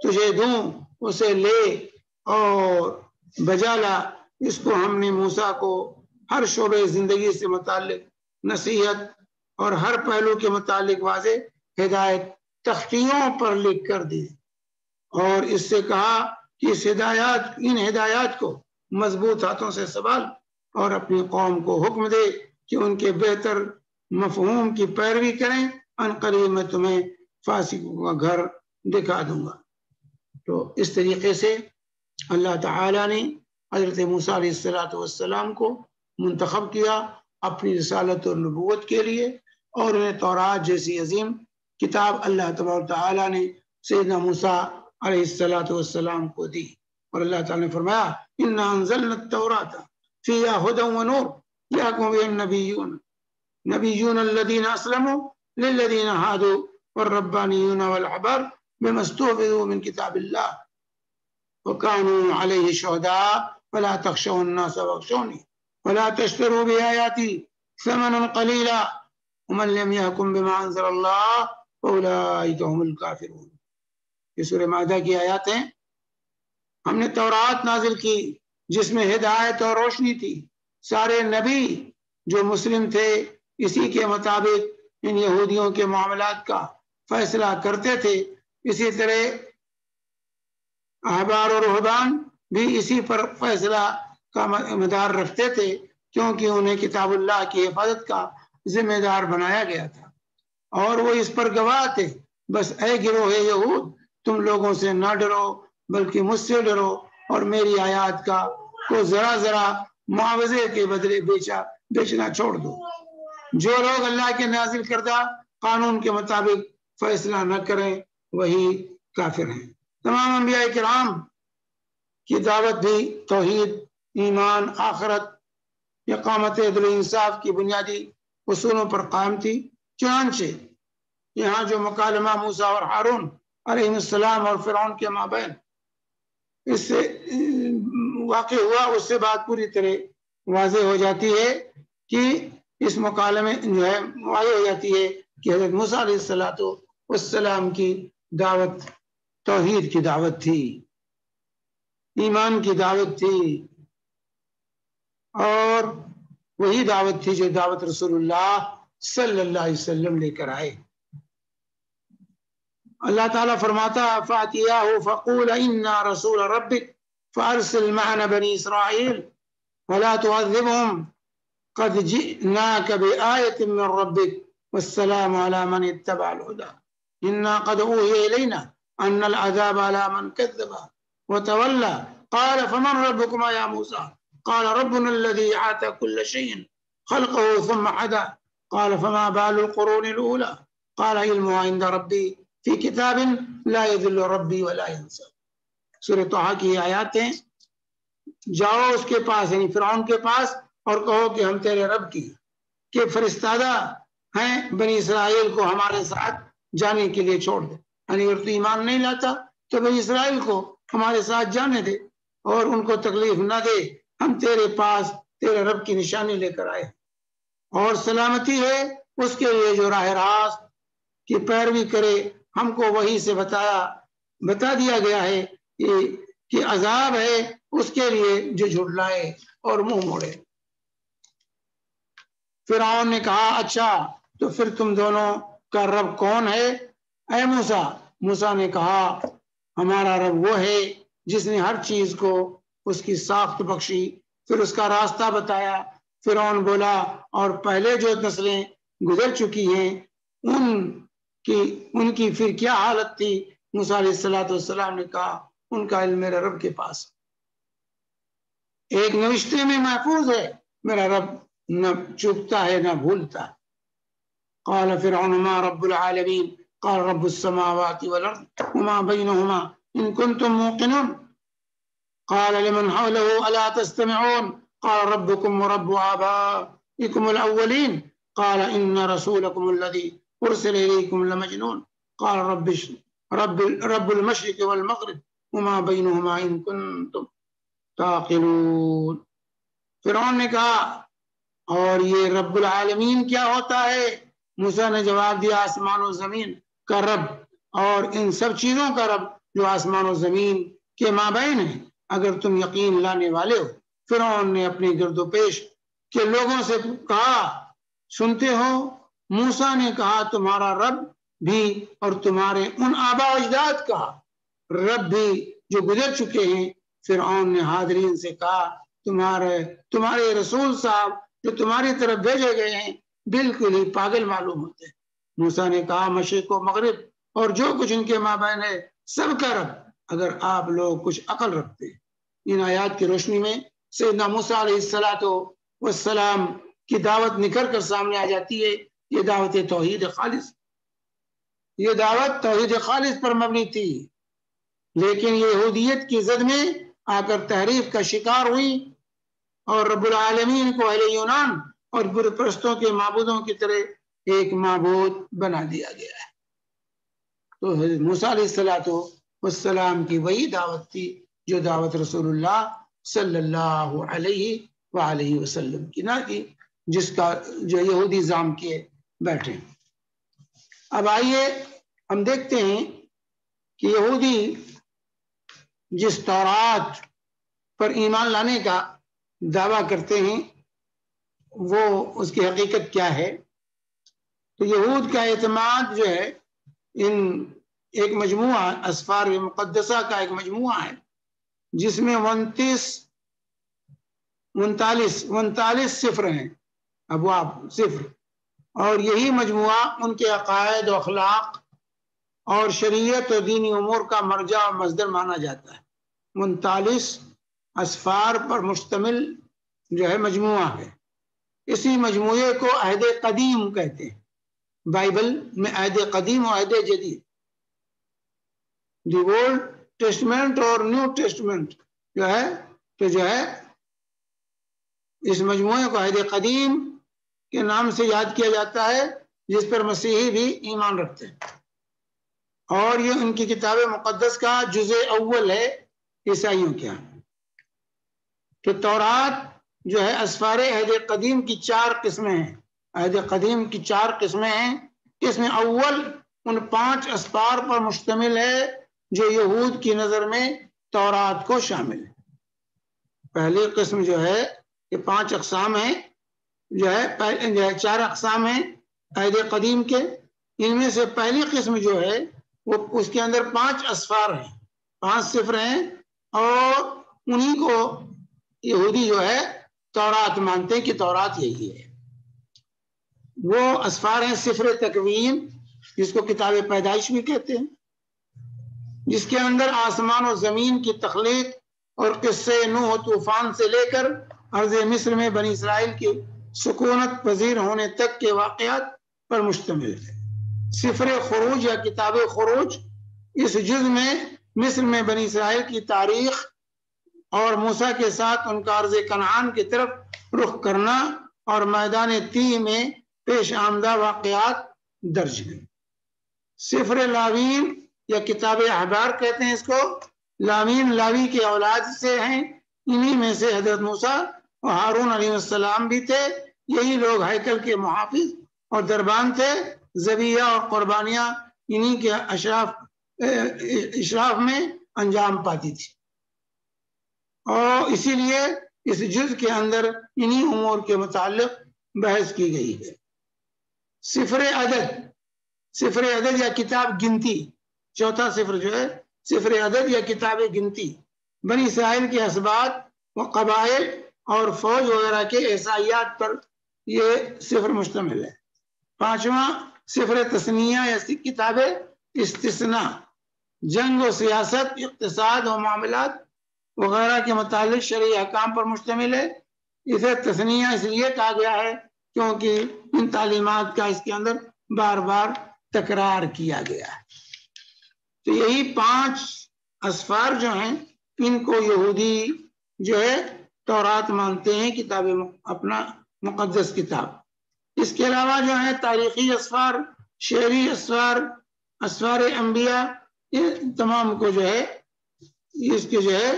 تجھے دوں اسے لے اور بجا لا۔ اس کو ہم نے موسیٰ کو ہر شعبے زندگی سے متعلق نصیحت اور ہر پہلو کے متعلق واضح ہدایت تختیوں پر لکھ کر دی اور اس سے کہا کہ ان ہدایات کو مضبوط ہاتھوں سے سنبھال اور اپنی قوم کو حکم دے کہ ان کے بہتر مفہوم کی پیروی کریں، ان قریب میں تمہیں فاسقوں کا گھر دکھا دوں گا۔ تو اس طریقے سے اللہ تعالیٰ نے حضرت موسیٰ علیہ السلام کو منتخب کیا اپنی رسالت اور نبوت کے لیے، اور انہیں تورات جیسی عظیم کتاب اللہ تبارک تعالیٰ نے سیدنا موسیٰ علیہ السلام کو دی۔ اور اللہ تعالیٰ نے فرمایا اِنَّا أَنزَلْنَا التَّوْرَاةَ فِيهَا هُدًى وَنُورٌ يَحْكُمُ بِهِ النَّبِيُّونَ الَّذِينَ أَسْلَمُوا لِلَّذِينَ هَادُوا وَالرَّبَّانِيُّونَ وَالْأَحْبَارُ بِمَا اسْتُحْفِظُوا مِنْ كِتَابِ اللَّهِ وَكَانُوا عَلَيْهِ شُهَدَاءَ فَلَا تَخْشَوُا النَّاسَ وَاخْشَوْنِي وَلَا تَشْتَرُوا بِآيَاتِي ثَمَنًا قَلِيلًا وَمَنْ لَمْ يَحْكُمْ بِمَا أَنزَلَ اللَّهُ فَأُولَئِكَ هُمُ الْكَافِرُونَ۔ یہ سورہ مائدہ کی آیات ہیں۔ ہم نے تورات نازل کی جس میں ہدایت اور روشنی تھی، سارے نبی جو مسلم تھے اسی کے مطابق ان یہودیوں کے معاملات کا فیصلہ کرتے تھے، اسی طرح احبار اور رہبان بھی اسی پر فیصلہ کا مدار رکھتے تھے، کیونکہ انہیں کتاب اللہ کی حفاظت کا ذمہ دار بنایا گیا تھا اور وہ اس پر گواہ تھے۔ بس اے گروہ یہود، تم لوگوں سے نہ ڈرو بلکہ مجھ سے ڈرو اور میری آیات کا کو ذرا ذرا معاوضے کے بدلے بیچنا چھوڑ دو۔ جو لوگ اللہ کے نازل کردہ قانون کے مطابق فیصلہ نہ کریں وہی کافر ہیں۔ تمام انبیاء کرام کی دعوت بھی توحید، ایمان، آخرت، اقامت عدل و انصاف کی بنیادی اصولوں پر قائم تھی۔ چنانچہ یہاں جو مکالمہ موسیٰ اور ہارون علیہ السلام اور فرعون کے مابین اس سے واقع ہوا، اس سے بات پوری طرح واضح ہو جاتی ہے کہ اس مکالمے جو ہے واضح ہو جاتی ہے کہ حضرت موسیٰ علیہ السلام کی دعوت توحید کی دعوت تھی۔ ایمان کی دعوت تھی، اور وہی دعوت تھی جو دعوت رسول اللہ صلی اللہ علیہ وسلم لے کر آئے۔ اللہ تعالیٰ فرماتا فَأْتِيَاهُ فَقُولَ إِنَّا رَسُولَ رَبِّكَ فَأَرْسِلْ مَعَنَا بَنِي إِسْرَائِيلَ وَلَا تُعَذِّبْهُمْ قَدْ جِئْنَاكَ بِآيَةٍ مِّن رَّبِّكَ وَالسَّلَامُ عَلَىٰ مَنِ اتَّبَعَ الْهُدَىٰ إِنَّا قَدْ أُوحِيَ إِلَيْنَا أَنَّ الْعَذَابَ عَلَىٰ مَنْ كَذَّبَ وَتَوَلَّىٰ قَالَ فَمَنْ رَبُّكُمَا يَا مُوسَىٰ قَالَ رَبُّنَا الَّذِي أَعْطَىٰ كُلَّ شَيْءٍ خَلْقَهُ ثُمَّ هَدَىٰ قَالَ فَمَا بَالُ الْقُرُونِ الْأُولَىٰ قَالَ عِلْمُهَا عِندَ رَبِّي فِي كِتَابٍ لَا يَضِلُّ رَبِّي وَلَا يَنسَىٰ۔ سورہ طٰہٰ کی آیات ہیں۔ جاؤ اس کے پاس یعنی فرعون کے پاس اور کہو کہ ہم تیرے رب کی کہ فرستادہ ہیں، بنی اسرائیل کو ہمارے ساتھ جانے کے لیے چھوڑ دے، یعنی اگر تو ایمان نہیں لاتا تو بنی اسرائیل کو ہمارے ساتھ جانے دے اور ان کو تکلیف نہ دے، ہم تیرے پاس تیرے رب کی نشانی لے کر آئے، اور سلامتی ہے اس کے لیے جو راہ راست کی پیروی کرے۔ ہم کو وہی سے بتا دیا گیا ہے کہ عذاب ہے اس کے لیے جو جھٹلائے اور منہ موڑے۔ فرعون نے کہا اچھا تو پھر تم دونوں کا رب کون ہے اے موسیٰ؟ موسیٰ نے کہا ہمارا رب وہ ہے جس نے ہر چیز کو اس کی ساخت بخشی، پھر اس کا راستہ بتایا۔ فرعون بولا اور پہلے جو نسلیں گزر چکی ہیں ان کی پھر کیا حالت تھی؟ موسیٰ علیہ السلام نے کہا ان کا علم میرے رب کے پاس ایک نوشتے میں محفوظ ہے، میرا رب نہ چوکتا ہے نہ بھولتا۔ قال فرعون ما رب العالمین قال رب السماوات والارض وما بینہما ان کنتم موقنون قال لمن حوله الا تستمعون قال ربكم ورب آبائكم الاولین قال ان رسولكم الذي ارسل اليكم لمجنون قال رب المشرق والمغرب وما بینہما ان کنتم تعقلون۔ فرعون نے کہا اور یہ رب العالمین کیا ہوتا ہے؟ موسیٰ نے جواب دیا آسمان و زمین کا رب اور ان سب چیزوں کا رب جو آسمان و زمین کے مابین ہیں، اگر تم یقین لانے والے ہو۔ فرعون نے اپنے گرد و پیش کے لوگوں سے کہا سنتے ہو؟ موسیٰ نے کہا تمہارا رب بھی اور تمہارے ان آبا و اجداد کا رب بھی جو گزر چکے ہیں۔ فرعون نے حاضرین سے کہا تمہارے رسول صاحب جو تمہاری طرف بھیجے گئے ہیں بالکل ہی پاگل معلوم ہوتے ہیں۔ موسیٰ نے کہا مشرق و مغرب اور جو کچھ ان کے مابین ہے سب کا رب، اگر آپ لوگ کچھ عقل رکھتے۔ ان آیات کی روشنی میں سیدنا موسیٰ علیہ السلام کی دعوت نکھر کر سامنے آ جاتی ہے۔ یہ دعوت توحید خالص، یہ دعوت توحید خالص پر مبنی تھی، لیکن یہ یہودیت کی زد میں آ کر تحریف کا شکار ہوئی اور رب العالمین کو اہل یونان اور بت پرستوں کے معبودوں کی طرح ایک معبود بنا دیا گیا ہے۔ تو موسیٰ علیہ السلام کی وہی دعوت تھی جو دعوت رسول اللہ صلی اللہ علیہ وآلہ وسلم کی نہ کی، جس کا جو یہودی زعم کیے بیٹھے۔ اب آئیے ہم دیکھتے ہیں کہ یہودی جس تورات پر ایمان لانے کا دعویٰ کرتے ہیں وہ اس کی حقیقت کیا ہے۔ تو یہود کا اعتماد جو ہے ایک مجموعہ اسفار مقدسہ کا ایک مجموعہ ہے جس میں 39 صفر ہیں، ابواب صفر، اور یہی مجموعہ ان کے عقائد و اخلاق اور شریعت اور دینی امور کا مرجع و مصدر مانا جاتا ہے۔ 39 اسفار پر مشتمل جو ہے مجموعہ ہے۔ اسی مجموعے کو عہد قدیم کہتے ہیں۔ بائبل میں عہد قدیم و عہد جدید، دی اولڈ ٹیسٹمنٹ اور نیو ٹیسٹمنٹ جو ہے اس مجموعے کو عہد قدیم کے نام سے یاد کیا جاتا ہے، جس پر مسیحی بھی ایمان رکھتے ہیں، اور یہ ان کی کتاب مقدس کا جزء اول ہے عیسائیوں کے یہاں۔ تو تورات جو ہے اسفار عہد قدیم کی 4 قسمیں ہیں۔ عہد قدیم کی 4 قسمیں ہیں۔ قسم اول ان 5 اسفار پر مشتمل ہے جو یہود کی نظر میں تورات کو شامل ہے۔ پہلی قسم جو ہے یہ 5 اقسام ہیں، جو ہے 4 اقسام ہیں عہد قدیم کے۔ ان میں سے پہلی قسم جو ہے وہ اس کے اندر 5 اسفار ہیں، 5 صفر ہیں، اور انہی کو یہودی جو ہے تورات مانتے ہیں کہ تورات یہی ہے۔ وہ اسفار ہیں صفر تکوین، جس کو کتاب پیدائش بھی کہتے ہیں، جس کے اندر آسمان و زمین کی تخلیق اور قصے نوح و طوفان سے لے کر ارض مصر میں بنی اسرائیل کی سکونت پذیر ہونے تک کے واقعات پر مشتمل ہے۔ سفر خروج یا کتاب خروج اس جز میں مصر میں بنی اسرائیل کی تاریخ اور موسیٰ کے ساتھ ان کا ارض کنعان کی طرف رخ کرنا اور میدان طی میں پیش آمدہ واقعات درج ہیں۔ سفر لاوین یا کتاب احبار کہتے ہیں اس کو، لاوین لاوی کے اولاد سے ہیں، انہی میں سے حضرت موسیٰ اور ہارون علیہ السلام بھی تھے۔ یہی لوگ ہیکل کے محافظ اور دربان تھے۔ ذبیحہ اور قربانیاں انہی کے اشراف میں انجام پاتی تھی، اور اسی لیے اس جز کے اندر انہی امور کے متعلق بحث کی گئی ہے۔ سفر عدد یا کتاب گنتی، چوتھا سفر جو ہے سفر عدد یا کتاب گنتی، بنی اسرائیل کے اسباط و قبائل اور فوج وغیرہ کے احصائیات پر یہ سفر مشتمل ہے۔ 5واں سفر تثنیہ یا کتاب استثناء، جنگ و سیاست، اقتصاد و معاملات وغیرہ کے متعلق شرعی احکام پر مشتمل ہے۔ اسے تثنیہ اس لیے کہا گیا ہے کیونکہ ان تعلیمات کا اس کے اندر بار بار تکرار کیا گیا ہے۔ تو یہی 5 اسفار جو ہیں ان کو یہودی جو ہے تورات مانتے ہیں، کتاب اپنا مقدس کتاب۔ اس کے علاوہ جو ہے تاریخی اسفار، شعری اسفار، اسفار انبیاء، یہ تمام کو جو ہے اس کے جو ہے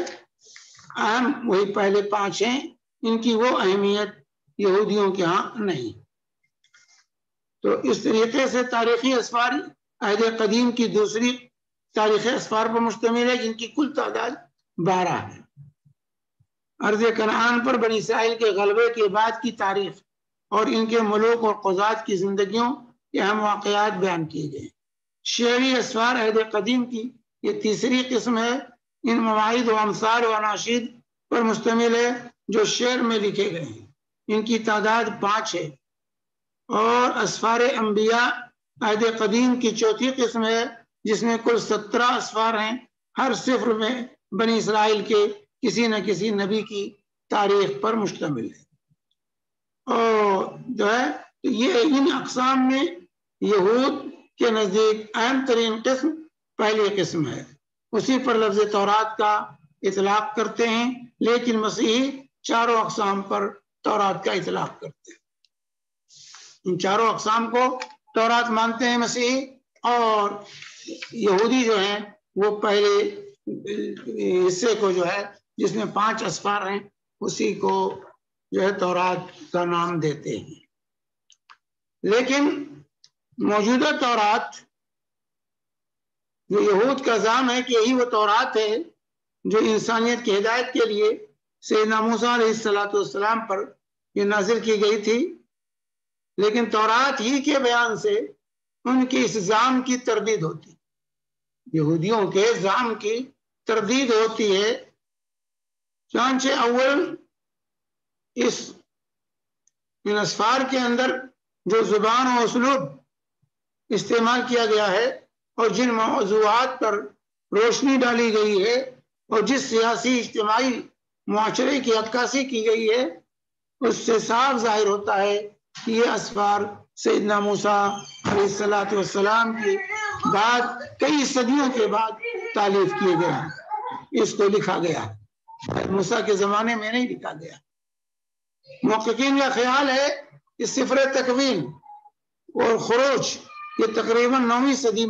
اہم وہی پہلے 5 ہیں، ان کی وہ اہمیت یہودیوں کے ہاں نہیں۔ تو اس طریقے سے تاریخی اسفار عہد قدیم کی دوسری تاریخی اسفار پر مشتمل ہے، جن کی کل تعداد 12 ہے۔ ارض کنعان پر بنی اسرائیل کے غلبے کے بعد کی تاریخ اور ان کے ملوک اور قضات کی زندگیوں کے اہم واقعات بیان کیے گئے۔ شعری اسفار عہد قدیم کی یہ تیسری قسم ہے۔ ان مواعظ و امثال و اناشید پر مشتمل ہے جو شعر میں لکھے گئے ہیں، ان کی تعداد 5 ہے۔ اور اسفار انبیاء عہد قدیم کی چوتھی قسم ہے، جس میں کل 17 اسفار ہیں۔ ہر سفر میں بنی اسرائیل کے کسی نہ کسی نبی کی تاریخ پر مشتمل ہے۔ اور جو ہے یہ ان اقسام میں یہود کے نزدیک اہم ترین قسم پہلی قسم ہے، اسی پر لفظ تورات کا اطلاق کرتے ہیں، لیکن مسیحی چاروں اقسام پر تورات کا اطلاق کرتے ہیں۔ ان چاروں اقسام کو تورات مانتے ہیں مسیحی، اور یہودی جو ہیں وہ پہلے حصے کو جو ہے جس میں 5 اسفار ہیں اسی کو جو ہے تورات کا نام دیتے ہیں۔ لیکن موجودہ تورات جو یہود کا زعم ہے کہ یہی وہ تورات ہے جو انسانیت کی ہدایت کے لیے سیدنا موسیٰ علیہ السلام پر یہ نازل کی گئی تھی، لیکن تورات ہی کے بیان سے ان کی اس زعم کی تردید ہوتی، یہودیوں کے زعم کی تردید ہوتی ہے۔ چنانچہ اول ان اسفار کے اندر جو زبان و اسلوب استعمال کیا گیا ہے اور جن موضوعات پر روشنی ڈالی گئی ہے اور جس سیاسی اجتماعی معاشرے کی عکاسی کی گئی ہے، اس سے صاف ظاہر ہوتا ہے کہ یہ اسفار سیدنا موسیٰ علیہ السلام کی بعد کئی صدیوں کے بعد تالیف کیے گئے ہیں، اس کو لکھا گیا ہے، موسیٰ کے زمانے میں نہیں لکھا گیا۔ محققین کا خیال ہے کہ سفر تکوین اور خروج یہ تقریباً 9ویں صدی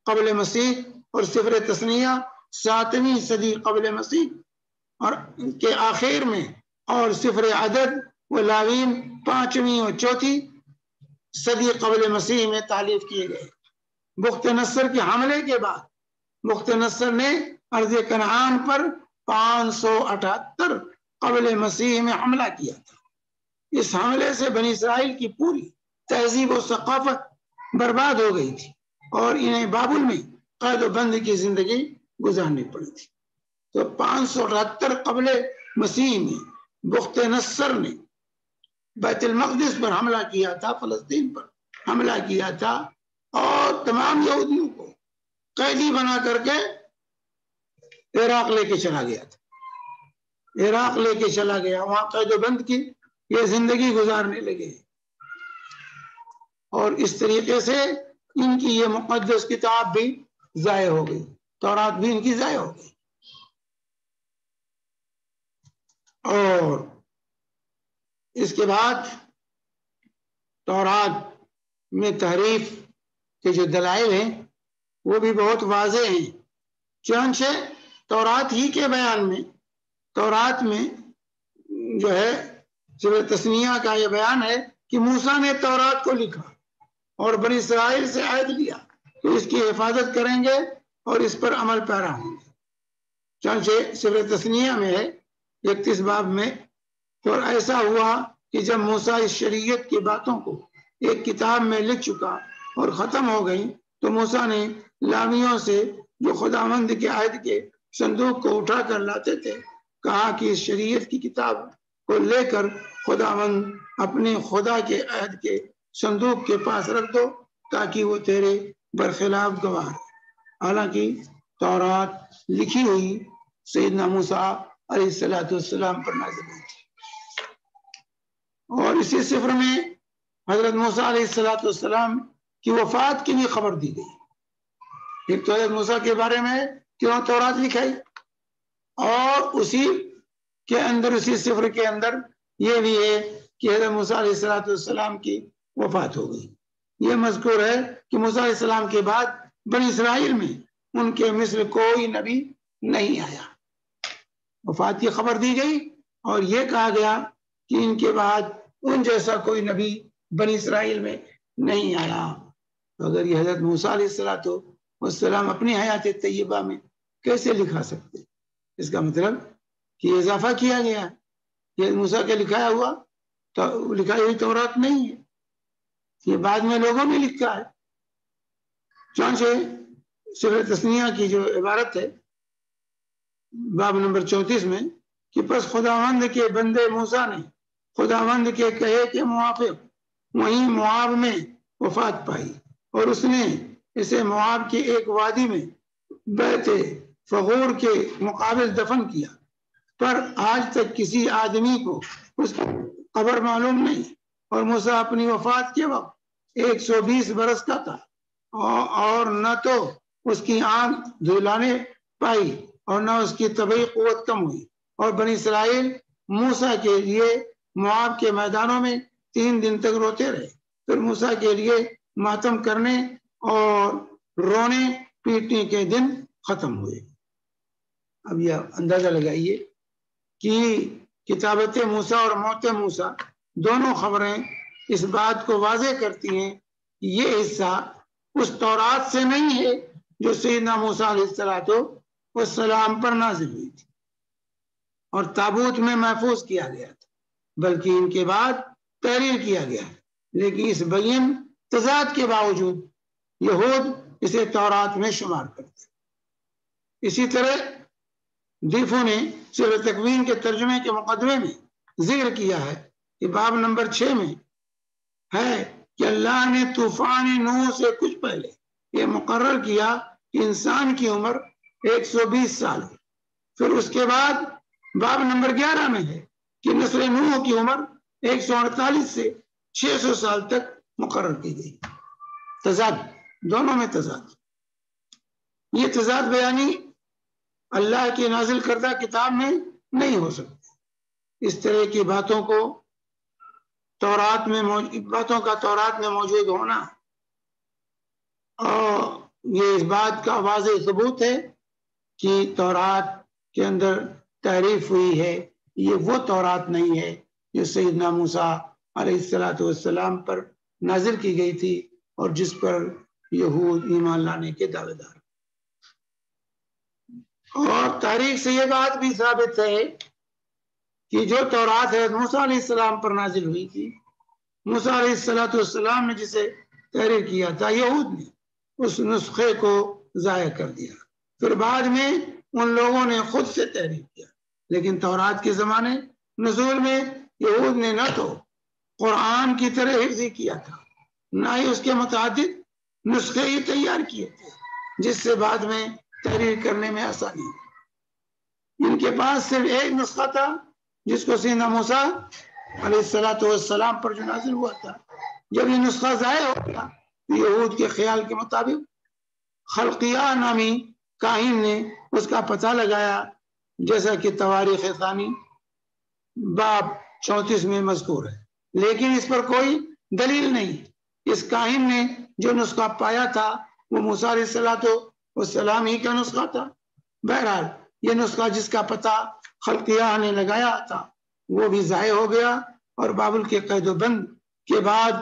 قبل مسیح اور سفر تثنیہ 7ویں صدی قبل مسیح اور کے آخر میں، اور سفر عدد و لاوین 5ویں اور 4تھی صدی قبل مسیح میں تالیف کیے گئے۔ بخت نصر کے حملے کے بعد بخت نصر نے ارض کنعان پر 578 قبل مسیح میں حملہ کیا تھا۔ اس حملے سے بنی اسرائیل کی پوری تہذیب و ثقافت برباد ہو گئی تھی اور انہیں بابل میں قید و بند کی زندگی گزارنی پڑی تھی۔ تو 578 قبل مسیح میں بخت نصر نے بیت المقدس پر حملہ کیا تھا، فلسطین پر حملہ کیا تھا اور تمام یہودیوں کو قیدی بنا کر کے عراق لے کے چلا گیا تھا۔ عراق لے کے چلا گیا، وہاں قید و بند کی یہ زندگی گزارنے لگے اور اس طریقے سے ان کی یہ مقدس کتاب بھی ضائع ہو گئی، تورات بھی ان کی ضائع ہو گئی۔ اور اس کے بعد تورات میں تحریف کے جو دلائل ہیں وہ بھی بہت واضح ہیں۔ چنانچہ تورات ہی کے بیان میں، تورات میں جو ہے سورہ تثنیہ کا یہ بیان ہے کہ موسیٰ نے تورات کو لکھا اور بنی اسرائیل سے عہد لیا کہ اس کی حفاظت کریں گے اور اس پر عمل پیرا ہوں گے۔ چنانچہ سورہ تثنیہ میں ہے 31 باب میں، اور ایسا ہوا کہ جب موسیٰ اس شریعت کی باتوں کو ایک کتاب میں لکھ چکا اور ختم ہو گئی تو موسیٰ نے لاویوں سے جو خداوند کے عہد کے صندوق کو اٹھا کر لاتے تھے کہا کہ اس شریعت کی کتاب کو لے کر خداوند اپنے خدا کے عہد کے صندوق کے پاس رکھ دو تاکہ وہ تیرے برخلاف گواہ ہے۔ حالانکہ تورات لکھی ہوئی سیدنا موسیٰ علیہ السلام پر نازل ہوئی تھی۔ اور اسی سفر میں حضرت موسیٰ علیہ السلام کی وفات کی بھی خبر دی گئی۔ ایک تو حضرت موسیٰ کے بارے میں کیوں تورات لکھائی، اور اسی کے اندر، اسی سفر کے اندر یہ بھی ہے کہ حضرت موسیٰ علیہ السلام کی وفات ہو گئی۔ یہ مذکور ہے کہ موسیٰ علیہ السلام کے بعد بنی اسرائیل میں ان کے مثل کوئی نبی نہیں آیا۔ وفات کی خبر دی گئی اور یہ کہا گیا کہ ان کے بعد ان جیسا کوئی نبی بنی اسرائیل میں نہیں آیا۔ تو اگر یہ حضرت موسیٰ علیہ السلام اپنی حیات طیبہ میں کیسے لکھا سکتے؟ اس کا مطلب کہ اضافہ کیا گیا ہے، یہ موسیٰ کے لکھایا ہوا تو لکھائی ہوئی تورات نہیں ہے، یہ بعد میں لوگوں نے لکھا ہے۔ چنانچہ سورہ تثنیہ کی جو عبارت ہے باب نمبر 34 میں کہ پس خداوند کے بندے موسیٰ نے خداوند کے کہے کے موافق وہیں مواب میں وفات پائی، اور اس نے اسے مواب کی ایک وادی میں بیت فغور کے مقابل دفن کیا، پر آج تک کسی آدمی کو اس کی قبر معلوم نہیں۔ اور موسیٰ اپنی وفات کے وقت 120 برس کا تھا، اور نہ تو اس کی آنکھ دھلانے پائی اور نہ اس کی طبعی قوت کم ہوئی۔ اور بنی اسرائیل موسیٰ کے لیے مواب کے میدانوں میں 3 دن تک روتے رہے، پھر موسیٰ کے لیے ماتم کرنے اور رونے پیٹنے کے دن ختم ہوئے۔ اب یہ اندازہ لگائیے کہ کتابت موسیٰ اور موت موسیٰ دونوں خبریں اس بات کو واضح کرتی ہیں کہ یہ حصہ اس تورات سے نہیں ہے جو سیدنا موسیٰ علیہ السلام پر نازل ہوئی تھی اور تابوت میں محفوظ کیا گیا تھا، بلکہ ان کے بعد تحریر کیا گیا ہے۔ لیکن اس بین تضاد کے باوجود یہود اسے تورات میں شمار کرتے۔ اسی طرح دیفو نے سورہ تکوین کے ترجمے کے مقدمے میں ذکر کیا ہے کہ باب نمبر 6 میں ہے کہ اللہ نے طوفان نوح سے کچھ پہلے یہ مقرر کیا کہ انسان کی عمر 120 سال ہے۔ پھر اس کے بعد باب نمبر 11 میں ہے کہ نسل نوح کی عمر 148 سے 600 سال تک مقرر کی گئی۔ تضاد، دونوں میں تضاد۔ یہ تضاد بیانی اللہ کی نازل کردہ کتاب میں نہیں ہو سکتی۔ اس طرح کی باتوں کا تورات میں موجود ہونا اور یہ اس بات کا واضح ثبوت ہے کہ تورات کے اندر تحریف ہوئی ہے۔ یہ وہ تورات نہیں ہے جو سیدنا موسیٰ علیہ السلام پر نازل کی گئی تھی اور جس پر یہود ایمان لانے کے دعوے دار۔ اور تاریخ سے یہ بات بھی ثابت ہے کہ جو تورات ہے موسیٰ علیہ السلام پر نازل ہوئی تھی، موسیٰ علیہ السلام نے جسے تحریر کیا تھا، یہود نے اس نسخے کو ضائع کر دیا، پھر بعد میں ان لوگوں نے خود سے تحریر کیا۔ لیکن تورات کے زمانے نزول میں یہود نے نہ تو قرآن کی طرح حفظ کیا تھا، نہ ہی اس کے متعدد نسخے ہی تیار کیے تھے جس سے بعد میں تحریر کرنے میں آسانی ہے۔ ان کے پاس صرف ایک نسخہ تھا جس کو سیدنا موسیٰ علیہ السلام پر جو نازل ہوا تھا۔ جب یہ نسخہ ضائع ہو گیا تو یہود کے خیال کے مطابق خلقیہ نامی کاہن نے اس کا پتہ لگایا، جیسا کہ تواریخ ثانی باب 34 میں مذکور ہے، لیکن اس پر کوئی دلیل نہیں۔ اس کاہن نے جو نسخہ پایا تھا وہ موسیٰ علیہ السلام ہی کا نسخہ تھا۔ بہرحال یہ نسخہ جس کا پتہ خلقیہ نے لگایا تھا وہ بھی ضائع ہو گیا، اور بابل کے قید و بند کے بعد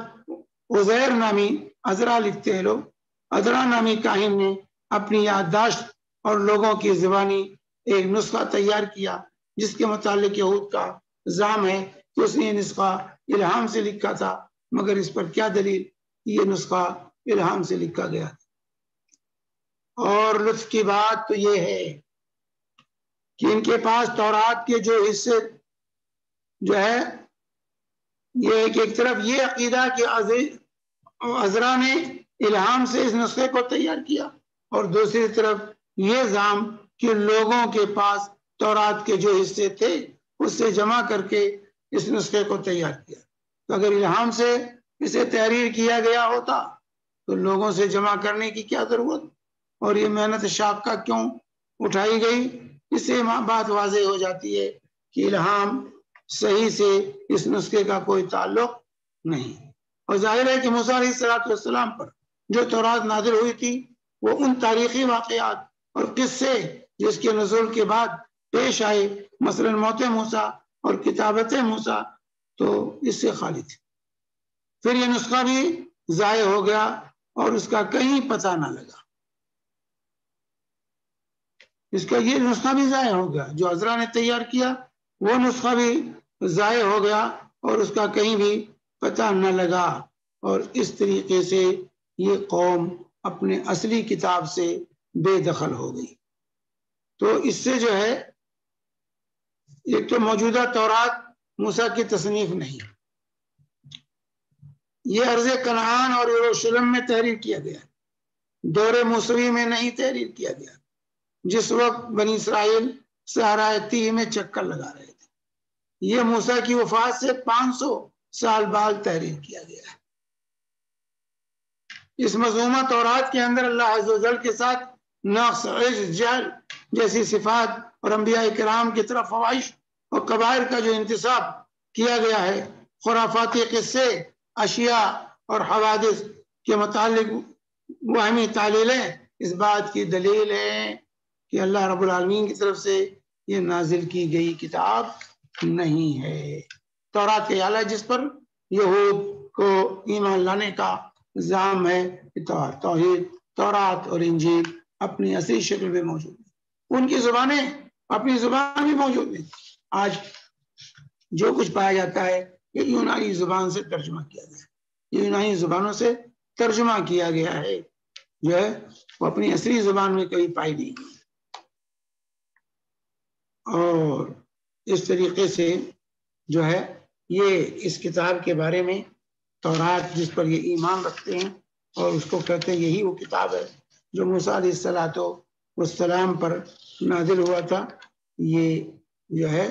عزیر نامی عذرا لکھتے ہیں لوگ، عذرا نامی کاہن نے اپنی یادداشت اور لوگوں کی زبانی ایک نسخہ تیار کیا جس کے متعلق یہود کا الزام ہے کہ اس نے یہ نسخہ الہام سے لکھا تھا، مگر اس پر کیا دلیل؟ یہ نسخہ الہام سے لکھا گیا تھا۔ اور لطف کی بات تو یہ ہے کہ ان کے پاس تورات کے جو حصے جو ہے یہ ایک طرف یہ عقیدہ کہ عذرا نے الہام سے اس نسخے کو تیار کیا، اور دوسری طرف یہ الزام کہ لوگوں کے پاس تورات کے جو حصے تھے اس سے جمع کر کے اس نسخے کو تیار کیا۔ تو اگر الہام سے اسے تحریر کیا گیا ہوتا تو لوگوں سے جمع کرنے کی کیا ضرورت، اور یہ محنت شاقہ کیوں اٹھائی گئی؟ اس سے بات واضح ہو جاتی ہے کہ الہام صحیح سے اس نسخے کا کوئی تعلق نہیں۔ اور ظاہر ہے کہ موسیٰ علیہ السلام پر جو تورات نازل ہوئی تھی وہ ان تاریخی واقعات اور قصے جس کے نزول کے بعد پیش آئے، مثلا موت موسیٰ اور کتابت موسیٰ، تو اس سے خالی تھی۔ پھر یہ نسخہ بھی ضائع ہو گیا اور اس کا کہیں پتہ نہ لگا۔ اس کا یہ نسخہ بھی ضائع ہو گیا، جو عذرا نے تیار کیا وہ نسخہ بھی ضائع ہو گیا اور اس کا کہیں بھی پتہ نہ لگا، اور اس طریقے سے یہ قوم اپنے اصلی کتاب سے بے دخل ہو گئی۔ تو اس سے جو ہے ایک تو موجودہ تورات موسیٰ کی تصنیف نہیں، یہ ارض کنعان اور یروشلم میں تحریر کیا گیا، دور موسوی میں نہیں تحریر کیا گیا، جس وقت بنی اسرائیل صحرائے تیہ میں چکر لگا رہے تھے۔ یہ موسیٰ کی وفات سے 500 سال بعد تحریر کیا گیا ہے۔ اس مذمومہ تورات کے اندر اللہ عز و جل کے ساتھ نقص، عجز، جہل جیسی صفات اور انبیاء کرام کی طرف فواحش اور کبائر کا جو انتصاب کیا گیا ہے، خرافاتی قصے، اشیاء اور حوادث کے متعلق وہمی تعلیلیں اس بات کی دلیل ہے کہ اللہ رب العالمین کی طرف سے یہ نازل کی گئی کتاب نہیں ہے۔ تورات کے اعلیٰ جس پر یہود کو ایمان لانے کا الزام ہے، توحید، تورات اور انجیل اپنی اصلی شکل میں موجود ہیں، ان کی زبانیں اپنی زبان بھی موجود ہیں۔ آج جو کچھ پایا جاتا ہے یہ یونانی زبان سے ترجمہ کیا گیا ہے، یہ یونانی زبانوں سے ترجمہ کیا گیا ہے، جو ہے وہ اپنی اصلی زبان میں کبھی پائی نہیں گئی۔ اور اس طریقے سے جو ہے یہ اس کتاب کے بارے میں تورات جس پر یہ ایمان رکھتے ہیں اور اس کو کہتے ہیں یہی وہ کتاب ہے جو موسیٰ علیہ السلام پر نازل ہوا تھا، یہ جو ہے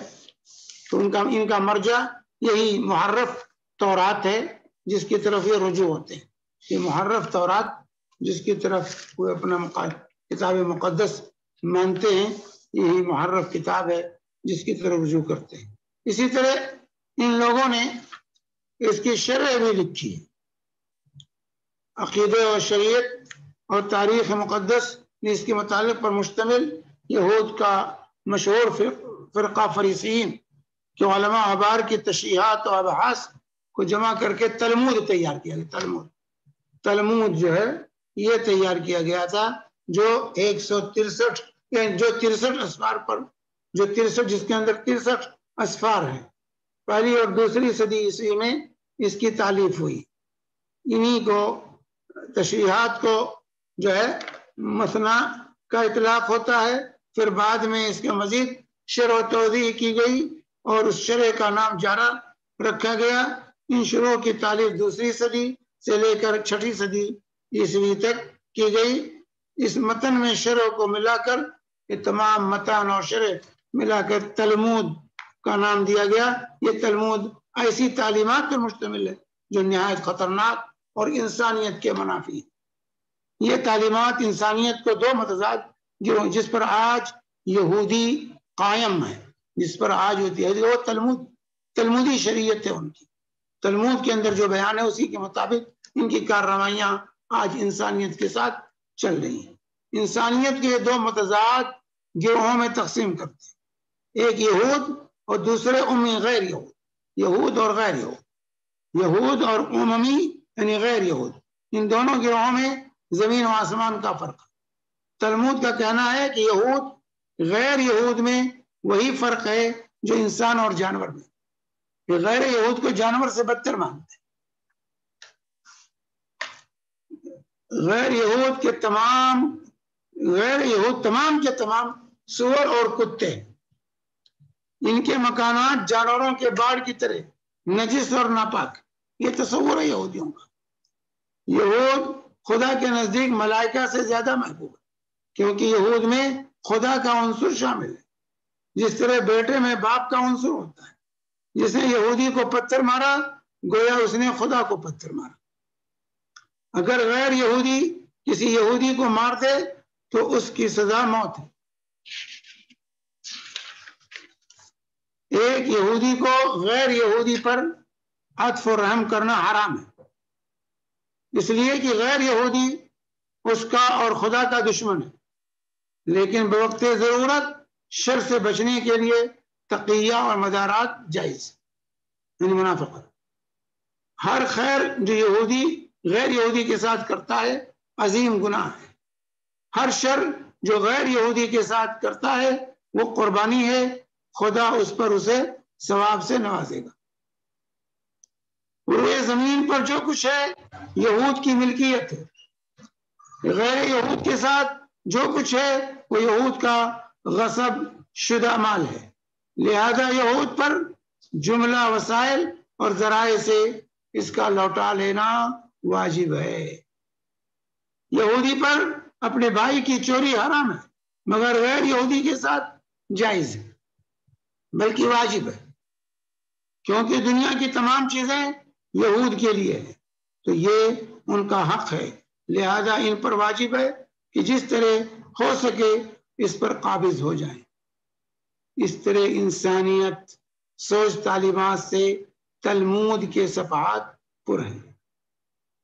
تو ان کا مرجع یہی محرف تورات ہے جس کی طرف یہ رجوع ہوتے ہیں۔ یہ محرف تورات جس کی طرف وہ اپنا کتاب مقدس مانتے ہیں، یہی محرف کتاب ہے جس کی طرف رجوع کرتے ہیں۔ اسی طرح ان لوگوں نے اس کی شرح بھی لکھی ہے، عقیدہ و شریعت اور تاریخ مقدس اس کے متعلق پر مشتمل یہود کا مشہور فرقہ فریسیین کہ علماء احبار کی تشریحات و ابحاث کو جمع کر کے تلمود تیار کیا گیا۔ تلمود جو ہے یہ تیار کیا گیا تھا جو 163 کہ جو 63 اسفار پر، جو 63 جس کے اندر 63 اسفار ہیں، پہلی اور دوسری صدی عیسوی میں اس کی تالیف ہوئی. انہی کو تشریحات کو جو ہے مثنا کا اطلاق ہوتا ہے. پھر بعد میں اس کے مزید شرح و توضیح کی گئی اور اس شرح کا نام جارہ رکھا گیا. ان شروع کی تالیف دوسری صدی سے لے کر 6 صدی عیسوی تک کی گئی. اس متن میں شرح کو ملا کر یہ تمام متن اور شرح ملا کر تلمود کا نام دیا گیا. یہ تلمود ایسی تعلیمات پر مشتمل ہے جو نہایت خطرناک اور انسانیت کے منافی ہے. یہ تعلیمات انسانیت کو دو متضاد گروہ جس پر آج یہودی قائم ہے، جس پر آج ہوتی ہے وہ تلمودی شریعت ہے. ان کی تلمود کے اندر جو بیان ہے اسی کے مطابق ان کی کارروائیاں آج انسانیت کے ساتھ چل رہی ہیں. انسانیت کے دو متضاد گروہوں میں تقسیم کرتے ہیں، ایک یہود اور دوسرے امی غیر یہود. یہود اور غیر یہود، یہود اور اممی یعنی غیر یہود، ان دونوں گروہوں میں زمین و آسمان کا فرق ہے. تلمود کا کہنا ہے کہ یہود غیر یہود میں وہی فرق ہے جو انسان اور جانور میں. غیر یہود کو جانور سے بدتر مانتے ہیں. غیر یہود تمام کے تمام سور اور کتے، ان کے مکانات جانوروں کے باڑ کی طرح نجس اور ناپاک. یہ تصور ہے یہودیوں کا. یہود خدا کے نزدیک ملائکہ سے زیادہ محبوب ہے کیونکہ یہود میں خدا کا عنصر شامل ہے. جس طرح بیٹے میں باپ کا عنصر ہوتا ہے. جس نے یہودی کو پتھر مارا گویا اس نے خدا کو پتھر مارا. اگر غیر یہودی کسی یہودی کو مار دے تو اس کی سزا موت ہے. ایک یہودی کو غیر یہودی پر عطف و رحم کرنا حرام ہے، اس لیے کہ غیر یہودی اس کا اور خدا کا دشمن ہے. لیکن بوقت ضرورت شر سے بچنے کے لیے تقیہ اور مدارات جائز، یعنی منافقت. ہر خیر جو یہودی غیر یہودی کے ساتھ کرتا ہے عظیم گناہ ہے. ہر شر جو غیر یہودی کے ساتھ کرتا ہے وہ قربانی ہے، خدا اس پر اسے ثواب سے نوازے گا. روئے زمین پر جو کچھ ہے یہود کی ملکیت ہے. غیر یہود کے ساتھ جو کچھ ہے وہ یہود کا غصب شدہ مال ہے. لہذا یہود پر جملہ وسائل اور ذرائع سے اس کا لوٹا لینا واجب ہے. یہودی پر اپنے بھائی کی چوری حرام ہے مگر غیر یہودی کے ساتھ جائز ہے بلکہ واجب ہے، کیونکہ دنیا کی تمام چیزیں یہود کے لیے ہیں تو یہ ان کا حق ہے. لہذا ان پر واجب ہے کہ جس طرح ہو سکے اس پر قابض ہو جائیں. اس طرح انسانیت سوچ تعلیمات سے تلمود کے صفحات پر ہیں.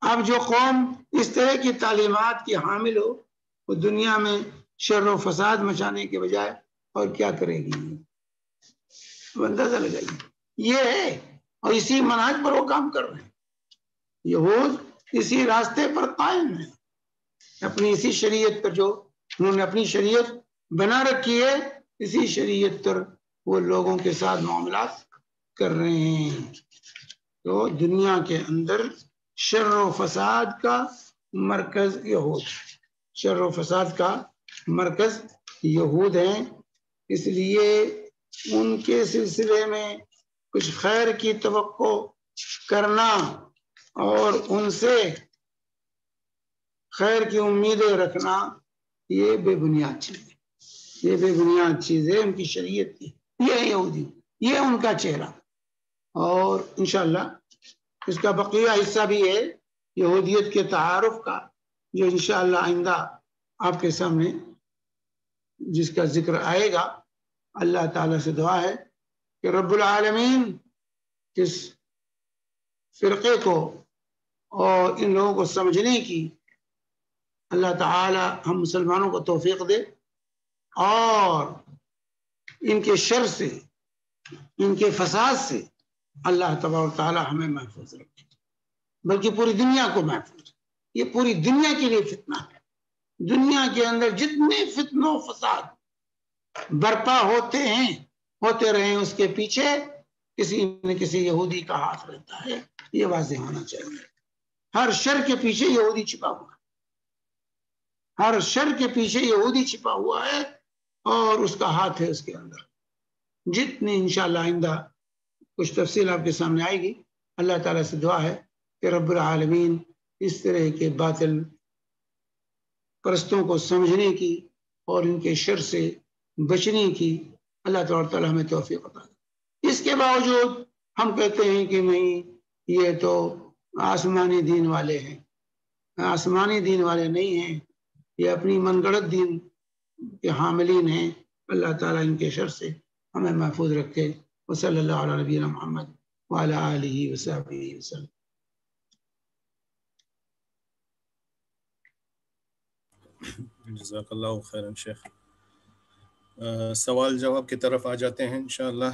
اب جو قوم اس طرح کی تعلیمات کی حامل ہو وہ دنیا میں شر و فساد مچانے کے بجائے اور کیا کرے گی؟ اندازہ لگائیے. یہ ہے اور اسی منہج پر وہ کام کر رہے ہیں. یہود اسی راستے پر قائم ہے، اپنی اسی شریعت پر جو انہوں نے اپنی شریعت بنا رکھی ہے اسی شریعت پر وہ لوگوں کے ساتھ معاملات کر رہے ہیں. تو دنیا کے اندر شر و فساد کا مرکز یہود، شر و فساد کا مرکز یہود ہیں. اس لیے ان کے سلسلے میں کچھ خیر کی توقع کرنا اور ان سے خیر کی امیدیں رکھنا یہ بے بنیاد چیز ہے. یہ بے بنیاد چیز ہے ان کی شریعت کی. یہ ہے یہودی، یہ ان کا چہرہ. اور انشاءاللہ اس کا بقیہ حصہ بھی ہے یہودیت کے تعارف کا جو انشاءاللہ آئندہ آپ کے سامنے جس کا ذکر آئے گا. اللہ تعالیٰ سے دعا ہے کہ رب العالمین اس فرقے کو اور ان لوگوں کو سمجھنے کی اللہ تعالیٰ ہم مسلمانوں کو توفیق دے اور ان کے شر سے ان کے فساد سے اللہ تبارک تعالیٰ ہمیں محفوظ رکھے، بلکہ پوری دنیا کو محفوظ. یہ پوری دنیا کے لیے فتنہ ہے. دنیا کے اندر جتنے فتنوں فساد برپا ہوتے رہے، اس کے پیچھے کسی نہ کسی یہودی کا ہاتھ رہتا ہے، یہ واضح ہونا چاہیے۔ ہر شر کے پیچھے یہودی چھپا ہوا ہے، ہر شر کے پیچھے یہودی چھپا ہوا ہے اور اس کا ہاتھ ہے اس کے اندر۔ جتنی انشاءاللہ آئندہ کچھ تفصیل آپ کے سامنے آئے گی، اللہ تعالیٰ سے دعا ہے کہ رب العالمین اس طرح کے باطل پرستوں کو سمجھنے کی اور ان کے شر سے بچنے کی اللہ تعالیٰ ہمیں توفیق عطا کرے۔ اس کے باوجود ہم کہتے ہیں کہ نہیں، یہ تو آسمانی دین والے ہیں۔ آسمانی دین والے نہیں ہیں، یہ اپنی من گڑت دین کے حاملین ہیں۔ اللہ تعالیٰ ان کے شر سے ہمیں محفوظ رکھے۔ وصلی اللہ علی نبینا محمد وعلی آلہ وصحبہ وسلم۔ جزاک اللہ خیرا شیخ۔ سوال جواب کی طرف آ جاتے ہیں انشاءاللہ۔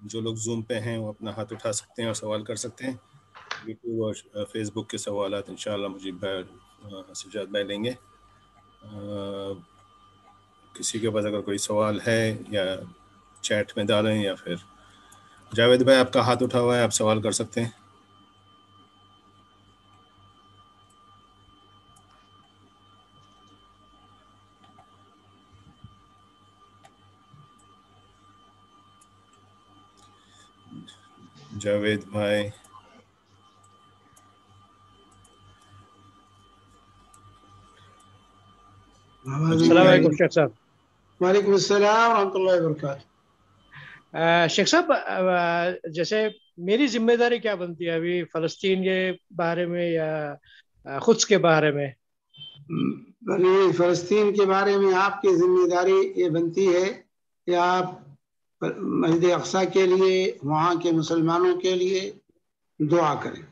جو لوگ زوم پہ ہیں وہ اپنا ہاتھ اٹھا سکتے ہیں اور سوال کر سکتے ہیں۔ یوٹیوب اور فیس بک کے سوالات انشاءاللہ مجیب بھائی، سجاد بھائی لیں گے۔ کسی کے پاس اگر کوئی سوال ہے یا چیٹ میں ڈالیں، یا پھر جاوید بھائی آپ کا ہاتھ اٹھا ہوا ہے، آپ سوال کر سکتے ہیں۔ جاوید بھائی، السلام علیکم شیخ صاحب۔ وعلیکم السلام ورحمۃ اللہ وبرکاتہ۔ شیخ صاحب، جیسے میری ذمہ داری کیا بنتی ہے ابھی فلسطین کے بارے میں یا قدس کے بارے میں؟ فلسطین کے بارے میں آپ کی ذمہ داری یہ بنتی ہے کہ آپ مسجد اقصیٰ کے لیے، وہاں کے مسلمانوں کے لیے دعا کریں۔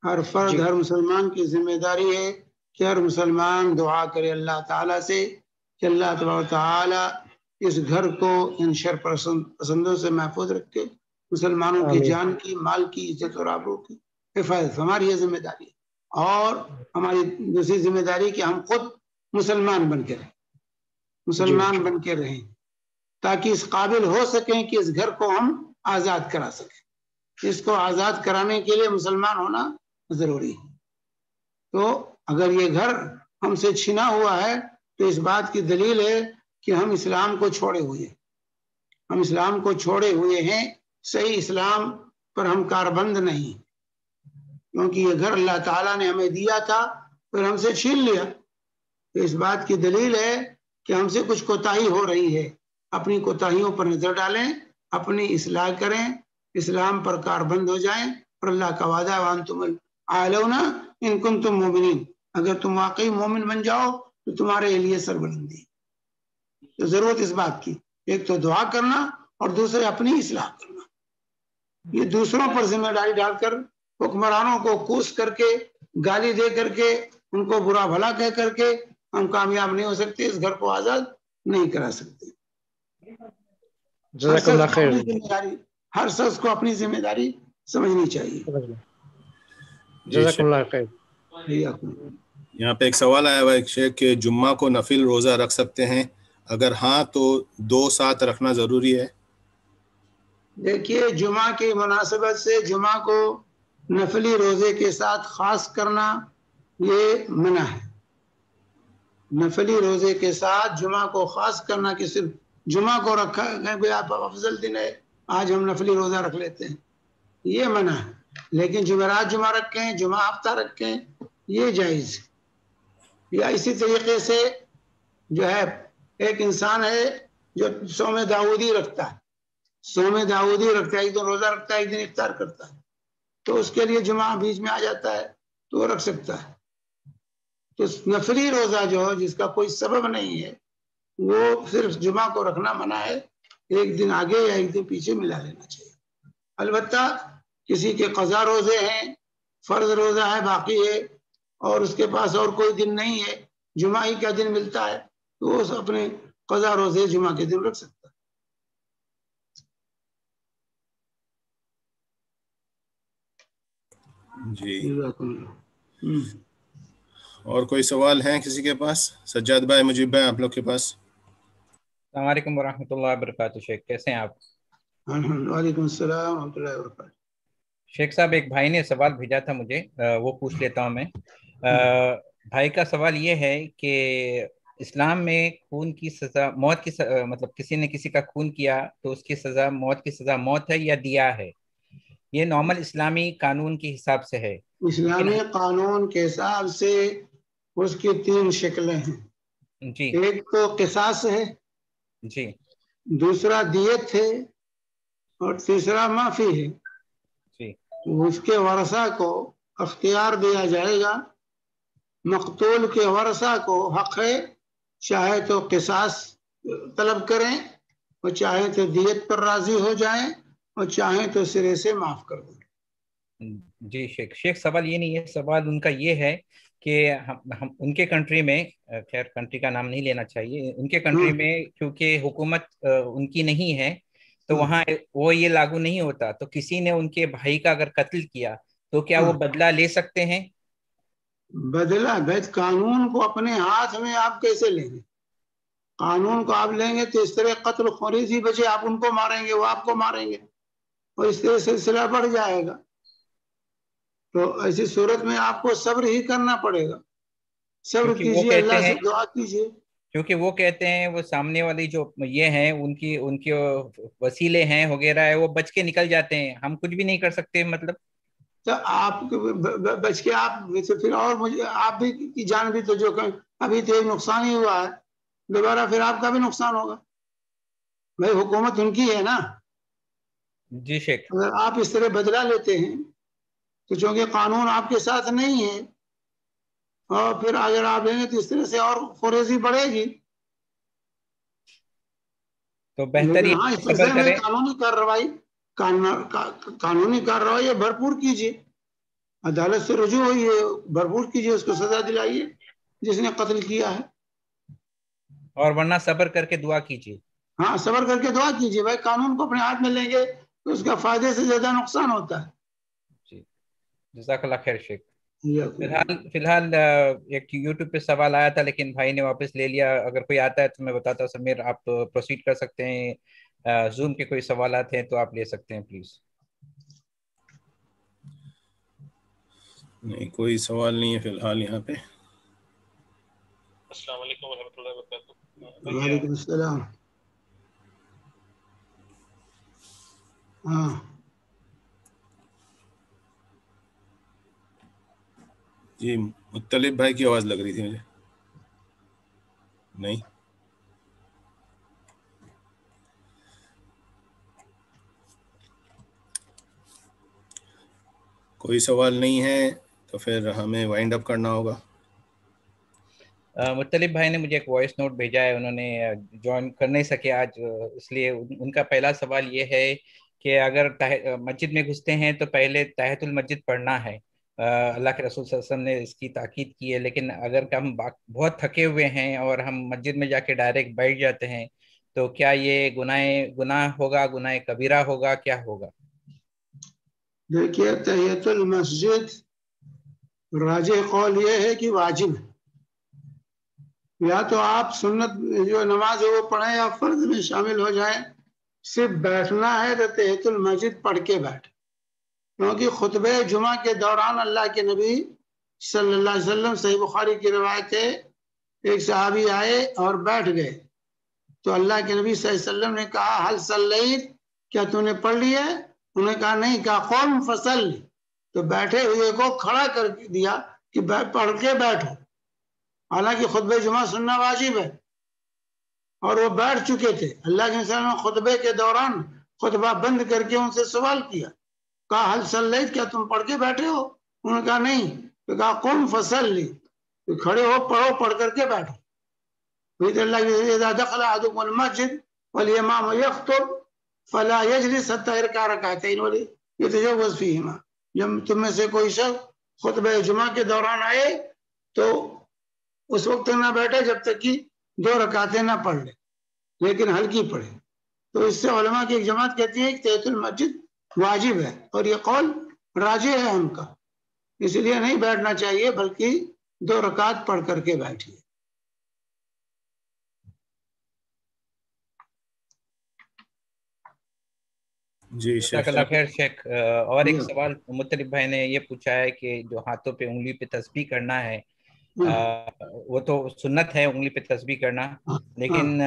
ہر فرد، ہر مسلمان کی ذمہ داری ہے کہ ہر مسلمان دعا کرے اللہ تعالیٰ سے کہ اللہ تعالیٰ اس گھر کو ان شر پسندوں سے محفوظ رکھے، مسلمانوں کی جان کی، مال کی، عزت اور آبرو کی حفاظت۔ ہماری یہ ذمہ داری ہے۔ اور ہماری دوسری ذمہ داری کہ ہم خود مسلمان بن کے رہیں، مسلمان بن کے رہیں، تاکہ اس قابل ہو سکیں کہ اس گھر کو ہم آزاد کرا سکیں۔ اس کو آزاد کرانے کے لیے مسلمان ہونا ضروری ہے۔ تو اگر یہ گھر ہم سے چھینا ہوا ہے تو اس بات کی دلیل ہے کہ ہم اسلام کو چھوڑے ہوئے ہیں، ہم اسلام کو چھوڑے ہوئے ہیں، صحیح اسلام پر ہم کاربند نہیں، کیونکہ یہ گھر اللہ تعالیٰ نے ہمیں دیا تھا پھر ہم سے چھین لیا۔ تو اس بات کی دلیل ہے کہ ہم سے کچھ کوتاہی ہو رہی ہے۔ اپنی کوتاہیوں پر نظر ڈالیں، اپنی اصلاح کریں، اسلام پر کاربند ہو جائیں، اور اللہ کا وعدہ وانتم الاعلون ان کنتم مومنین، اگر تم واقعی مومن بن جاؤ تو تمہارے لیے سربلندی۔ تو ضرورت اس بات کی، ایک تو دعا کرنا اور دوسرے اپنی اصلاح کرنا۔ یہ دوسروں پر ذمہ داری ڈال کر، حکمرانوں کو کوس کر کے، گالی دے کر کے، ان کو برا بھلا کہہ کر کے ہم کامیاب نہیں ہو سکتے، اس گھر کو آزاد نہیں کرا سکتے۔ جزاک اللہ خیر۔ ہر شخص کو اپنی ذمہ داری سمجھنی چاہیے۔ جزاک اللہ خیر۔ یہاں پہ ایک سوال آیا ہوا ہے شیخ کہ جمعہ کو نفل روزہ رکھ سکتے ہیں؟ اگر ہاں تو 2 ساتھ رکھنا ضروری ہے؟ دیکھیے، جمعہ کی مناسبت سے جمعہ کو نفلی روزے کے ساتھ خاص کرنا یہ منع ہے۔ نفلی روزے کے ساتھ جمعہ کو خاص کرنا کہ صرف جمعہ کو رکھا ہے، آپ افضل دن ہے آج ہم نفلی روزہ رکھ لیتے ہیں، یہ منع ہے۔ لیکن جمعرات جمعہ رکھیں، جمعہ ہفتہ رکھیں، یہ جائز ہے۔ یا اسی طریقے سے جو ہے ایک انسان ہے جو صوم داؤدی رکھتا ہے، صوم داؤدی رکھتا ہے، ایک دن روزہ رکھتا ہے، ایک دن افطار کرتا ہے، تو اس کے لیے جمعہ بیچ میں آ جاتا ہے تو وہ رکھ سکتا ہے۔ تو نفلی روزہ جو جس کا کوئی سبب نہیں ہے وہ صرف جمعہ کو رکھنا منع ہے، ایک دن آگے یا ایک دن پیچھے ملا لینا چاہیے۔ البتہ کسی کے قضا روزے ہیں، فرض روزہ ہے باقی ہے، اور اس کے پاس اور کوئی دن نہیں ہے، جمعہ ہی کا دن ملتا ہے، تو وہ اپنے قضا روزے جمعہ کے دن رکھ سکتا ہے۔ جی، اور کوئی سوال ہیں کسی کے پاس؟ سجاد بھائی، مجیب بھائی، آپ لوگ کے پاس؟ السلام علیکم ورحمۃ اللہ وبرکاتہ. شیخ کیسے ہیں آپ؟ وعلیکم السلام ورحمۃ اللہ وبرکاتہ. شیخ صاحب ایک بھائی نے سوال بھیجا تھا مجھے، وہ پوچھ لیتا ہوں میں. بھائی کا سوال یہ ہے کہ اسلام میں خون کی سزا، موت کی مطلب کسی نے کسی کا خون کیا تو اس کی سزا، موت کی سزا موت ہے یا دیا ہے؟ یہ نارمل اسلامی قانون کے حساب سے ہے. اسلامی قانون کے حساب سے اس کی 3 شکلیں ہیں. جی ایک تو قصاص ہے، جی دوسرا دیت ہے، اور تیسرا معافی ہے. جی اس کے ورثہ کو اختیار دیا جائے گا. مقتول کے ورثہ کو حق ہے چاہے تو قصاص طلب کریں اور چاہے تو دیت پر راضی ہو جائیں اور چاہیں تو سرے سے معاف کر دیں. جی شیخ سوال یہ نہیں ہے، سوال ان کا یہ ہے کہ ہم ان کے کنٹری میں، خیر کنٹری کا نام نہیں لینا چاہیے، ان کے کنٹری میں کیونکہ حکومت ان کی نہیں ہے تو وہاں وہ یہ لاگو نہیں ہوتا. تو کسی نے ان کے بھائی کا اگر قتل کیا تو کیا وہ بدلہ لے سکتے ہیں؟ بدلہ بیت قانون کو اپنے ہاتھ میں آپ کیسے لیں گے؟ قانون کو آپ لیں گے تو اس طرح قتل خوری سے بچے، آپ ان کو ماریں گے، وہ آپ کو ماریں گے، اور اس طرح سلسلہ بڑھ جائے گا. تو ایسی صورت میں آپ کو صبر ہی کرنا پڑے گا. صبر کیجیے، اللہ سے دعا کیجیے. کیونکہ وہ کہتے ہیں وہ سامنے والی جو یہ ہیں ان کی وسیلے ہیں وغیرہ ہے، وہ بچ کے نکل جاتے ہیں، ہم کچھ بھی نہیں کر سکتے. مطلب تو آپ بچ کے آپ پھر اور مجھے آپ بھی کی جان بھی تو جو ابھی تو ایک نقصان ہی ہوا ہے، دوبارہ پھر آپ کا بھی نقصان ہوگا. بھائی حکومت ان کی ہے نا. جی شیخ. اگر آپ اس طرح بدلہ لیتے ہیں تو چونکہ قانون آپ کے ساتھ نہیں ہے، اور پھر اگر آپ لیں گے تو اس طرح سے اور خوریزی بڑھے گی. تو بہتر لیکن یہ ہاں اس صبر سلسلے میں کریں. قانونی کارروائی بھرپور کیجیے، عدالت سے رجوع ہوئیے، بھرپور کیجیے، اس کو سزا دلائیے جس نے قتل کیا ہے. اور ورنہ صبر کر کے دعا کیجیے. ہاں صبر کر کے دعا کیجیے. بھائی قانون کو اپنے ہاتھ میں لیں گے تو اس کا فائدے سے زیادہ نقصان ہوتا ہے. جی جزاک اللہ خیر شیخ. فی جی الحال ایک یوٹیوب پہ سوال آیا تھا لیکن بھائی نے واپس لے لیا. اگر کوئی آتا ہے تو میں بتاتا ہوں. سمیر آپ پروسیڈ کر سکتے ہیں. زوم کے کوئی سوالات ہیں تو آپ لے سکتے ہیں پلیز. نہیں کوئی سوال نہیں ہے فی الحال یہاں پہ. السلام علیکم ورحمۃ اللہ وبرکاتہ. وعلیکم السلام. ہاں جی مطلب بھائی کی آواز لگ رہی تھی مجھے. نہیں کوئی سوال نہیں ہے تو پھر ہمیں وائنڈ اپ کرنا ہوگا. مطلب بھائی نے مجھے ایک وائس نوٹ بھیجا ہے. انہوں نے جوائن کر نہیں سکے آج، اس لیے ان کا پہلا سوال یہ ہے کہ اگر مسجد میں گھستے ہیں تو پہلے تحیۃ المسجد پڑھنا ہے. اللہ کے رسول صلی اللہ علیہ وسلم نے اس کی تاکید کی ہے. لیکن اگر ہم بہت تھکے ہوئے ہیں اور ہم مسجد میں جا کے ڈائریکٹ بیٹھ جاتے ہیں تو کیا یہ گناہ ہوگا، گناہ کبیرہ ہوگا، کیا ہوگا؟ دیکھیے تحیۃ المسجد راجح قول یہ ہے کہ واجب ہے. یا تو آپ سنت جو نماز ہے وہ پڑھیں یا فرض میں شامل ہو جائیں. صرف بیٹھنا ہے تو تحیۃ المسجد پڑھ کے بیٹھ، کیونکہ خطبہ جمعہ کے دوران اللہ کے نبی صلی اللہ علیہ وسلم، صحیح بخاری کی روایت ہے، ایک صحابی آئے اور بیٹھ گئے تو اللہ کے نبی صلی اللہ علیہ وسلم نے کہا حل صلیت، کیا تو نے پڑھ لیا؟ انہوں نے کہا نہیں. کہا قوم فصلی، تو بیٹھے ہوئے کو کھڑا کر دیا کہ پڑھ کے بیٹھو. حالانکہ خطبہ جمعہ سننا واجب ہے اور وہ بیٹھ چکے تھے. اللہ کے وسلم نے خطبے کے دوران خطبہ بند کر کے ان سے سوال کیا، کہا حل صلیت، کیا تم پڑھ کے بیٹھے ہو؟ انہوں نے کہا نہیں. تو کہا قم فصلی، تو کھڑے ہو، پڑھو، پڑھ کر کے بیٹھو. اللہ اذا دخل احدكم المسجد والامام يخطب فلا يجلس حتى يركع ركعتين وليتجوز فيهما. جب تم میں سے کوئی شخص خطبہ جمعہ کے دوران آئے تو اس وقت نہ بیٹھے جب تک کہ 2 رکعتیں نہ پڑھ لے، لیکن ہلکی پڑھے. تو اس سے علماء کی ایک جماعت کہتی ہے کہ تحیۃ المسجد واجب ہے، اور یہ قول راجح ہے ان کا. اس لیے نہیں بیٹھنا چاہیے بلکہ 2 رکعت پڑھ کر کے بیٹھیے. جی جزاک اللہ خیر شیخ. اور ایک سوال مطلب بھائی نے یہ پوچھا ہے کہ جو ہاتھوں پہ انگلی پہ تسبیح کرنا ہے وہ تو سنت ہے انگلی پہ تسبیح کرنا، لیکن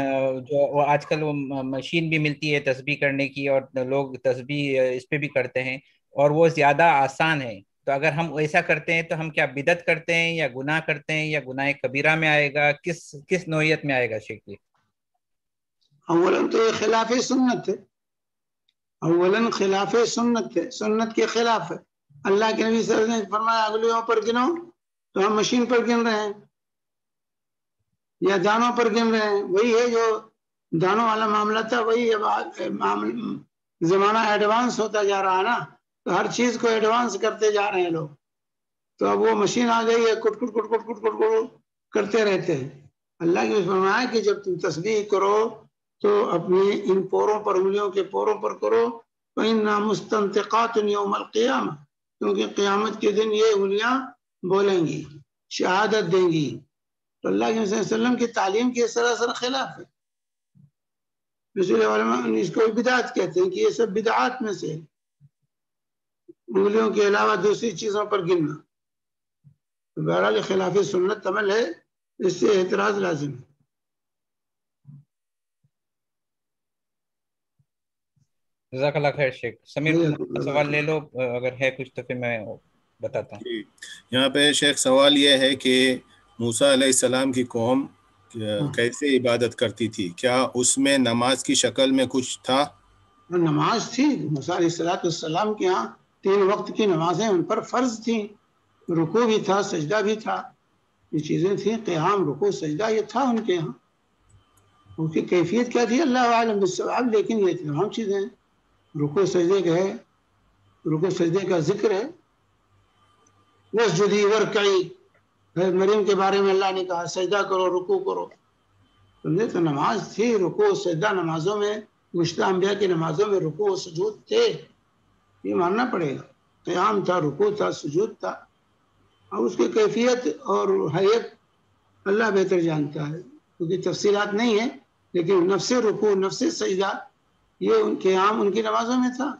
جو آج کل وہ مشین بھی ملتی ہے تسبیح کرنے کی اور لوگ تسبیح اس پہ بھی کرتے ہیں اور وہ زیادہ آسان ہے، تو اگر ہم ایسا کرتے ہیں تو ہم کیا بدعت کرتے ہیں یا گناہ کرتے ہیں یا گناہ کبیرہ میں آئے گا، کس نوعیت میں آئے گا شیخ جی؟ اولاً تو یہ خلاف سنت ہے، اولاً خلاف سنت ہے، سنت کے خلاف ہے. اللہ کے نبی صلی اللہ علیہ وسلم نے فرمایا انگلیوں پر گنو، تو ہم مشین پر گن رہے ہیں یا دانوں پر گن رہے ہیں. وہی ہے جو دانوں والا معاملہ تھا، وہی زمانہ ایڈوانس ہوتا جا رہا ہے نا، تو ہر چیز کو ایڈوانس کرتے جا رہے ہیں لوگ، تو اب وہ مشین آ گئی ہے، کٹ کٹ کٹ کٹ کٹ کٹ کٹ کرتے رہتے ہیں. اللہ کی فرمایا کہ جب تم تسبیح کرو تو اپنے ان پوروں پر، انگلیوں کے پوروں پر کرو، فَإِنَّا مُسْتَنْتِقَاتٌ يَوْمَ الْقِيَامَةِ، کیونکہ قیامت کے دن یہ انگلیاں بولیں گی، شہادت دیں گی. تو اللہ کے صلی اللہ علیہ وسلم کی تعلیم کے سراسر خلاف ہے. رسول علماء اس کو بدعت کہتے ہیں کہ یہ سب بدعات میں سے انگلیوں کے علاوہ دوسری چیزوں پر گننا. بہرحال خلاف سنت عمل ہے، اس سے اعتراض لازم ہے. جزاک اللہ خیر شیخ. سمیر سوال لے لو، اگر ہے کچھ تو پھر میں بتاتا ہوں. یہاں پہ شیخ سوال یہ ہے کہ موسیٰ علیہ السلام کی قوم کیسے عبادت کرتی تھی؟ کیا اس میں نماز کی شکل میں کچھ تھا؟ نماز تھی. موسیٰ علیہ السلام کے ہاں 3 وقت کی نمازیں ان پر فرض تھیں، رکوع بھی تھا، سجدہ بھی تھا، یہ چیزیں تھیں. قیام، رکوع، سجدہ یہ تھا ان کے ہاں. ان کی کیفیت کیا تھی اللہ عالم بالصواب، لیکن یہ تمام چیزیں رکوع سجدے کا ہے، رکوع سجدے کا ذکر ہے. وَاسْجُدِي وَارْكَعِي، مریم کے بارے میں اللہ نے کہا سجدہ کرو، رکوع کرو. سمجھے؟ تو نماز تھی، رکوع سجدہ نمازوں میں، گزشتہ انبیاء کی نمازوں میں رکوع و سجود تھے، یہ ماننا پڑے گا. قیام تھا، رکوع تھا، سجود تھا، اور اس کی کیفیت اور حیت اللہ بہتر جانتا ہے، کیونکہ تفصیلات نہیں ہیں، لیکن نفس رکوع، نفس سجدہ یہ ان کے عام ان کی نمازوں میں تھا.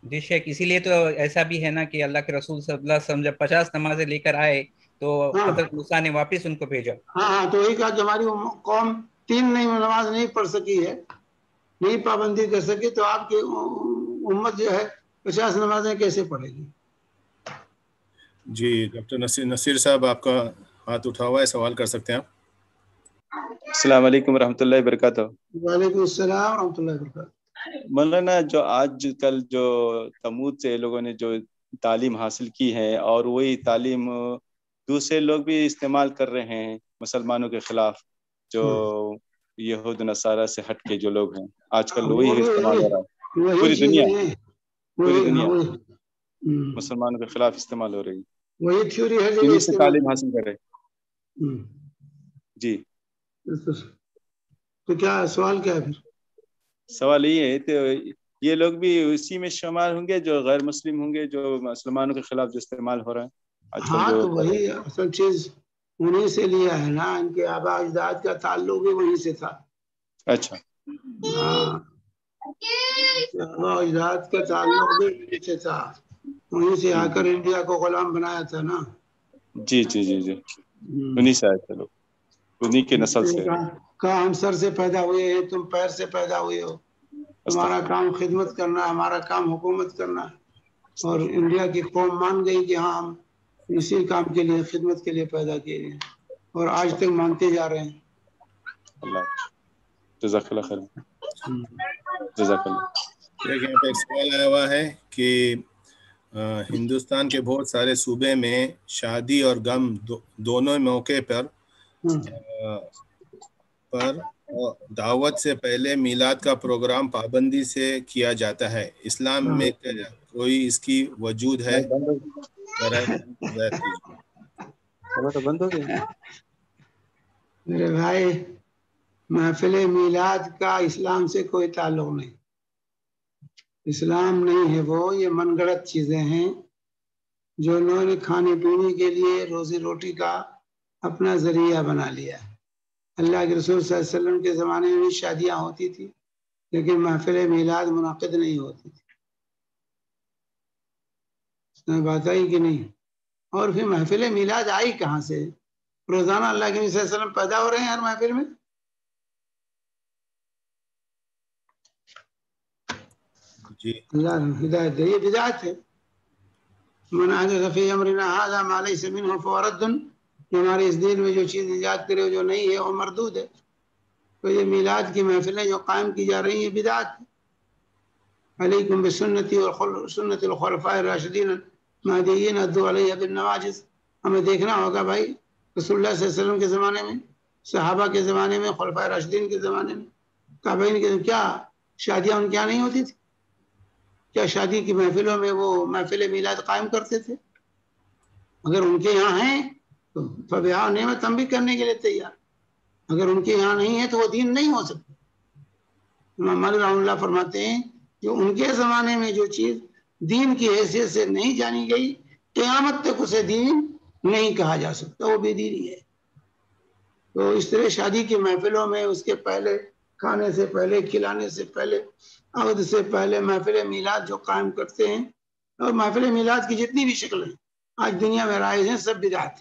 جی شیخ، اسی لیے تو ایسا بھی ہے نا کہ اللہ کے رسول صلی اللہ علیہ وسلم جب 50 نمازیں لے کر آئے تو حضرت موسیٰ نے واپس ان کو بھیجا. ہاں تو وہی کہا کہ ہماری قوم 3 نماز نہیں پڑھ سکی ہے، نہیں پابندی کر سکی، تو آپ کی امت جو ہے 50 نمازیں کیسے پڑھے گی؟ جی ڈاکٹر نصیر صاحب آپ کا ہاتھ اٹھا ہوا ہے، سوال کر سکتے ہیں آپ. السلام علیکم ورحمۃ اللہ وبرکاتہ. وعلیکم السلام ورحمۃ اللہ وبرکاتہ. مولانا، جو آج کل جو تمود سے لوگوں نے جو تعلیم حاصل کی ہے اور وہی تعلیم دوسرے لوگ بھی استعمال کر رہے ہیں مسلمانوں کے خلاف، جو یہود نصارہ سے ہٹ کے جو لوگ ہیں آج کل وہی استعمال ہو رہا ہے. پوری دنیا مسلمانوں کے خلاف استعمال ہو رہی ہے، وہی تھیوری ہے جو سے تعلیم حاصل کر رہے. جی تو کیا سوال کیا ہے پھر؟ سوال یہ ہے تو یہ لوگ بھی اسی میں شمار ہوں گے جو غیر مسلم ہوں گے، جو مسلمانوں کے خلاف جو استعمال ہو رہا ہے آج کل. ہاں تو وہی اصل چیز انہیں سے لیا ہے نا، ان کے آبا اجداد کا تعلق بھی وہیں سے تھا. اچھا. ہاں آبا اجداد کا تعلق بھی وہیں سے تھا، وہیں سے آ کر انڈیا کو غلام بنایا تھا نا. جی جی جی جی انہیں سے آئے تھے لوگ، انہیں کے نسل سے. کہا ہم سر سے پیدا ہوئے ہیں، تم پیر سے پیدا ہوئے ہو، تمہارا کام خدمت کرنا ہے، ہمارا کام حکومت کرنا ہے. اور انڈیا کی قوم مان گئی کہ ہاں ہم اسی کام کے لیے، خدمت کے لیے پیدا کیے گئے، اور آج تک مانتے جا رہے ہیں. اللہ جزاک اللہ خیر. جزاک اللہ. یہاں پہ ایک سوال آیا ہوا ہے کہ ہندوستان کے بہت سارے صوبے میں شادی اور غم دونوں موقع پر دعوت سے پہلے میلاد کا پروگرام پابندی سے کیا جاتا ہے. اسلام میں کوئی اس کی وجود ہے؟ بند ہو گیا. میرے بھائی، محفل میلاد کا اسلام سے کوئی تعلق نہیں، اسلام نہیں ہے وہ، یہ من گڑت چیزیں ہیں جو انہوں نے کھانے پینے کے لیے، روزی روٹی کا اپنا ذریعہ بنا لیا. اللہ کے رسول صلی اللہ علیہ وسلم کے زمانے میں شادیاں ہوتی تھی، لیکن محفل میلاد منعقد نہیں ہوتی تھی. بات آئی کہ نہیں؟ اور پھر محفل میلاد آئی کہاں سے؟ روزانہ اللہ کے نبی صلی اللہ علیہ وسلم پیدا ہو رہے ہیں ہر محفل میں. جی اللہ ہدایت دے. یہ بدعت ہے. من احدث فی امرنا ھذا ما لیس منہ فہو رد. ہمارے اس دین میں جو چیز ایجاد کرے جو نہیں ہے وہ مردود ہے. تو یہ میلاد کی محفلیں جو قائم کی جا رہی ہیں بدعت ہے. علیکم بسنتی اور سنت الخلفاء الراشدین المہدیین عضوا علیہا بالنواجذ. ہمیں دیکھنا ہوگا بھائی رسول اللہ صلی اللہ علیہ وسلم کے زمانے میں، صحابہ کے زمانے میں، خلفاء راشدین کے زمانے میں، تابعین کے، کیا شادیاں ان کے یہاں نہیں ہوتی تھی؟ کیا شادی کی محفلوں میں وہ محفل میلاد قائم کرتے تھے؟ اگر ان کے یہاں ہیں تو فبہا نعمت، ہم بھی کرنے کے لیے تیار. اگر ان کے یہاں نہیں ہے تو وہ دین نہیں ہو سکتا. امام مالک رحمہ اللہ فرماتے ہیں کہ ان کے زمانے میں جو چیز دین کی حیثیت سے نہیں جانی گئی، قیامت تک اسے دین نہیں کہا جا سکتا، وہ بے دینی ہے. تو اس طرح شادی کی محفلوں میں اس کے پہلے، کھانے سے پہلے، کھلانے سے پہلے، عقد سے پہلے محفل میلاد جو قائم کرتے ہیں، اور محفل میلاد کی جتنی بھی شکلیں آج دنیا میں رائج ہیں سب بدعت،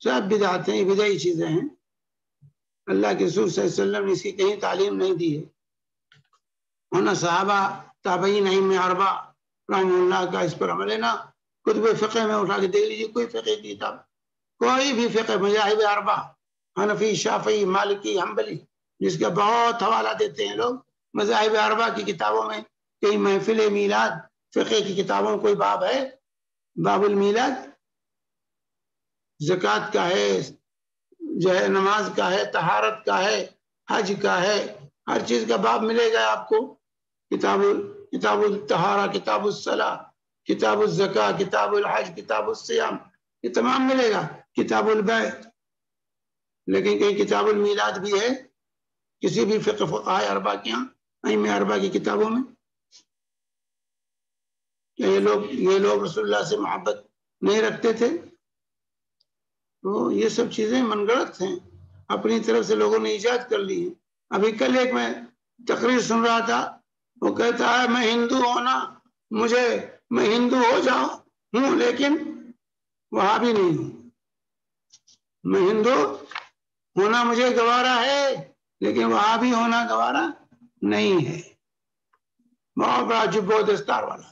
سب بدعت ہیں، یہ بدعی چیزیں ہیں. اللہ کے رسول صلی اللہ علیہ وسلم نے اس کی کہیں تعلیم نہیں دی ہے. ہونا صحابہ، تابعین، ائمہ اربعہ رحمہ اللہ کا اس پر عمل ہے. نا کتب فقہ میں اٹھا کے دیکھ لیجیے کوئی فقہ کی کتاب، کوئی بھی فقہ، مذاہب اربعہ، حنفی، شافعی، مالکی، حنبلی، جس کا بہت حوالہ دیتے ہیں لوگ، مذاہب اربعہ کی کتابوں میں کئی محفل میلاد فقہ کی کتابوں میں کوئی باب ہے؟ باب المیلاد زکوٰۃ کا ہے، جو ہے نماز کا ہے، طہارت کا ہے، حج کا ہے، ہر چیز کا باب ملے گا آپ کو. کتاب الطہارہ، کتاب الصلاۃ، کتاب الزکوٰۃ، کتاب الحج، کتاب الصیام، یہ تمام ملے گا. کتاب البیع. لیکن کہیں کتاب المیلاد بھی ہے کسی بھی فقہ اربعہ کے یہاں، ائمہ اربعہ کی کتابوں میں؟ کہ یہ لوگ رسول اللہ سے محبت نہیں رکھتے تھے؟ تو یہ سب چیزیں من گڑت ہیں، اپنی طرف سے لوگوں نے ایجاد کر لی ہیں. ابھی کل ایک میں تقریر سن رہا تھا، وہ کہتا ہے میں ہندو ہونا، میں ہندو ہو جاؤں ہوں لیکن وہاں بھی نہیں ہوں. میں ہندو ہونا مجھے گوارا ہے لیکن وہاں بھی ہونا گوارا نہیں ہے. بہت بڑا جبو دستار والا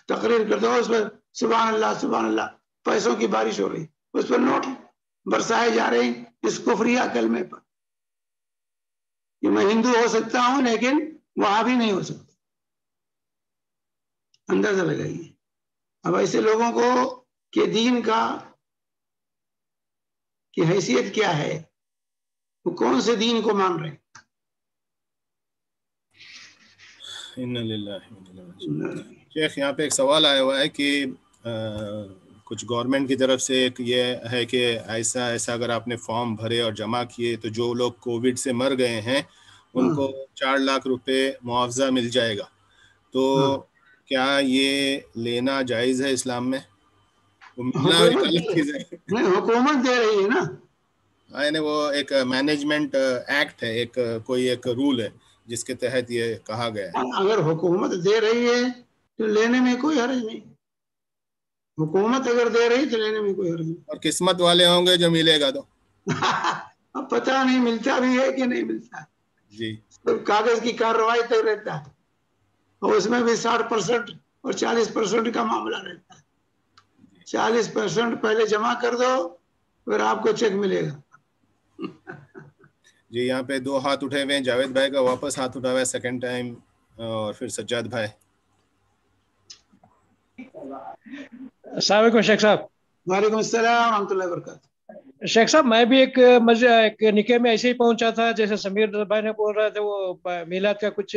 تقریر کرتا ہو، اس پر سبحان اللہ سبحان اللہ، پیسوں کی بارش ہو رہی، اس پر نوٹ برسائے جا رہے ہیں اس کفریہ کلمے پر کہ میں ہندو ہو سکتا ہوں لیکن وہاں بھی نہیں ہو سکتا. اندازہ لگائیے اب ایسے لوگوں کو کہ دین کا کی حیثیت کیا ہے، وہ کون سے دین کو مان رہے ہیں. شیخ یہاں پہ ایک سوال آیا ہوا ہے کہ کچھ گورنمنٹ کی طرف سے ایک یہ ہے کہ ایسا اگر آپ نے فارم بھرے اور جمع کیے تو جو لوگ کووڈ سے مر گئے ہیں ان کو 4 لاکھ روپے معاوضہ مل جائے گا. تو کیا یہ لینا جائز ہے اسلام میں؟ حکومت دے رہی ہے نا، یعنی وہ ایک مینجمنٹ ایکٹ ہے، ایک رول ہے جس کے تحت یہ کہا گیا ہے. اگر حکومت دے رہی ہے تو لینے میں کوئی حرج نہیں. حکومت اگر دے رہی تو لینے میں کوئی حرج نہیں. اور قسمت والے ہوں گے جو ملے گا تو اب پتہ نہیں ملتا بھی ہے کہ نہیں ملتا. جی تو کاغذ کی کارروائی تک رہتا ہے اور اس میں بھی 60% اور 40% کا معاملہ رہتا ہے. 40% پہلے جمع کر دو پھر آپ کو چیک ملے گا. جی یہاں پہ 2 ہاتھ اٹھے ہوئے ہیں. جاوید بھائی کا واپس ہاتھ اٹھا ہوا ہے سیکنڈ ٹائم، اور پھر سجاد بھائی. السلام علیکم شیخ صاحب. وعلیکم السلام ورحمۃ اللہ وبرکاتہ. شیخ صاحب میں بھی ایک نکاح میں ایسے ہی پہنچا تھا جیسے سمیر بھائی نے بول رہے تھے، وہ میلاد کا کچھ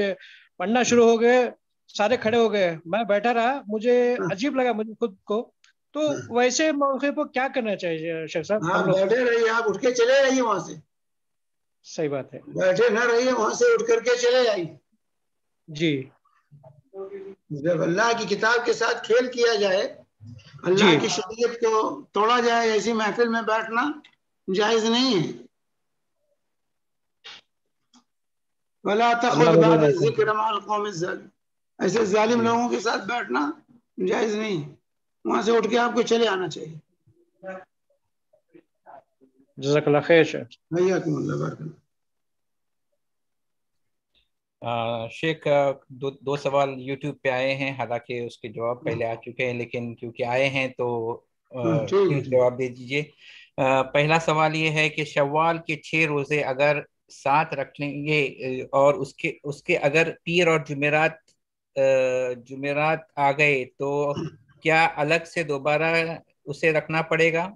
پڑھنا شروع ہو گئے، سارے کھڑے ہو گئے، میں بیٹھا رہا، مجھے عجیب لگا مجھے خود کو. تو ویسے موقع پر کیا کرنا چاہیے شیخ صاحب؟ ہاں بیٹھے رہیے، آپ اٹھ کے چلے جائیے وہاں سے. صحیح بات ہے. بیٹھے نہ رہیے، وہاں سے اٹھ کر کے چلے جائیے. جی جب اللہ کی کتاب کے ساتھ کھیل کیا جائے، اللہ کی شریعت کو توڑا جائے، ایسی محفل میں بیٹھنا جائز نہیں ہے. وَلَا تَخُذْ بَعْدَ الذِّكْرِ مَعَ الْقَوْمِ الظَّالِمِينَ، ایسے ظالم لوگوں کے ساتھ بیٹھنا جائز نہیں ہے. وہاں سے اٹھ کے آپ کو چلے آنا چاہیے. جزاک اللہ خیر شیخ. حیاکم اللہ، بارک اللہ. شیخ دو سوال یوٹیوب پہ آئے ہیں، حالانکہ اس کے جواب پہلے آ چکے ہیں، لیکن کیونکہ آئے ہیں تو جواب دے دیجیے. پہلا سوال یہ ہے کہ شوال کے 6 روزے اگر ساتھ رکھ لیں گے اور اس کے اگر پیر اور جمعرات آ گئے تو کیا الگ سے دوبارہ اسے رکھنا پڑے گا؟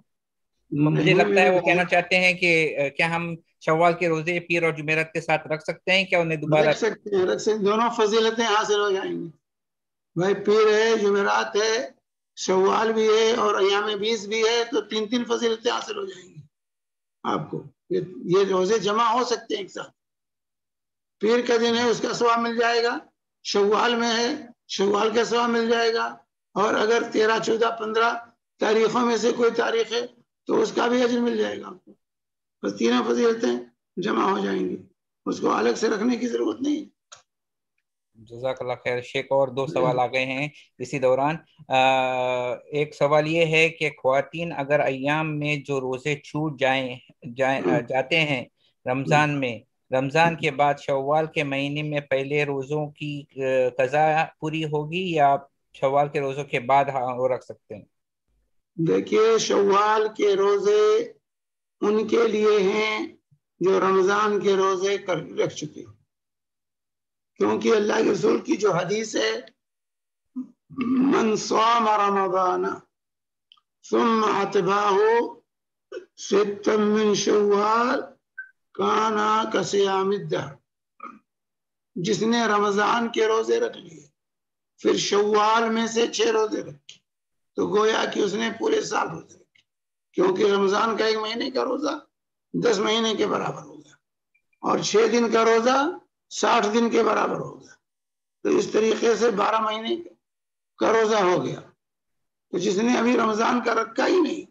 مجھے لگتا ہے وہ کہنا چاہتے ہیں کہ کیا ہم شوال کے روزے پیر اور جمعرات کے ساتھ رکھ سکتے ہیں، کیا انہیں دوبارہ رکھ سکتے ہیں. دونوں فضیلتیں حاصل ہو جائیں گی. بھائی پیر ہے، جمعرات ہے، شوال بھی ہے اور ایام 20 بھی ہے، تو 3 فضیلتیں حاصل ہو جائیں گی آپ کو. یہ روزے جمع ہو سکتے ہیں ایک ساتھ. پیر کا دن ہے، اس کا ثواب مل جائے گا. شوال میں ہے، شوال کا ثواب مل جائے گا. اور اگر 13، 14، 15 تاریخوں میں سے کوئی تاریخ ہے تو اس کا بھی اجر مل جائے گا آپ کو. بس 3 فضیلتیں جمع ہو جائیں گی، اس کو الگ سے رکھنے کی ضرورت نہیں. جزاک اللہ خیر شیخ. اور 2 سوال آ گئے ہیں اسی دوران. ایک سوال یہ ہے کہ خواتین اگر ایام میں جو روزے چھوٹ جاتے ہیں رمضان کے بعد شوال کے مہینے میں پہلے روزوں کی قضا پوری ہوگی یا شوال کے روزوں کے بعد وہ رکھ سکتے ہیں؟ دیکھیے، شوال کے روزے ان کے لیے ہیں جو رمضان کے روزے رکھ چکے، کیونکہ اللہ کے رسول کی جو حدیث ہے، من صام رمضان ثم اتبعہ 6 من شوال کان کصیام الدہر. جس نے رمضان کے روزے رکھ لیے پھر شوال میں سے 6 روزے رکھے تو گویا کہ اس نے پورے سال روزے رکھے، کیونکہ رمضان کا 1 مہینے کا روزہ 10 مہینے کے برابر ہوگا اور 6 دن کا روزہ 60 دن کے برابر ہوگا. تو اس طریقے سے 12 مہینے کا روزہ ہو گیا. تو جس نے ابھی رمضان کا رکھا ہی نہیں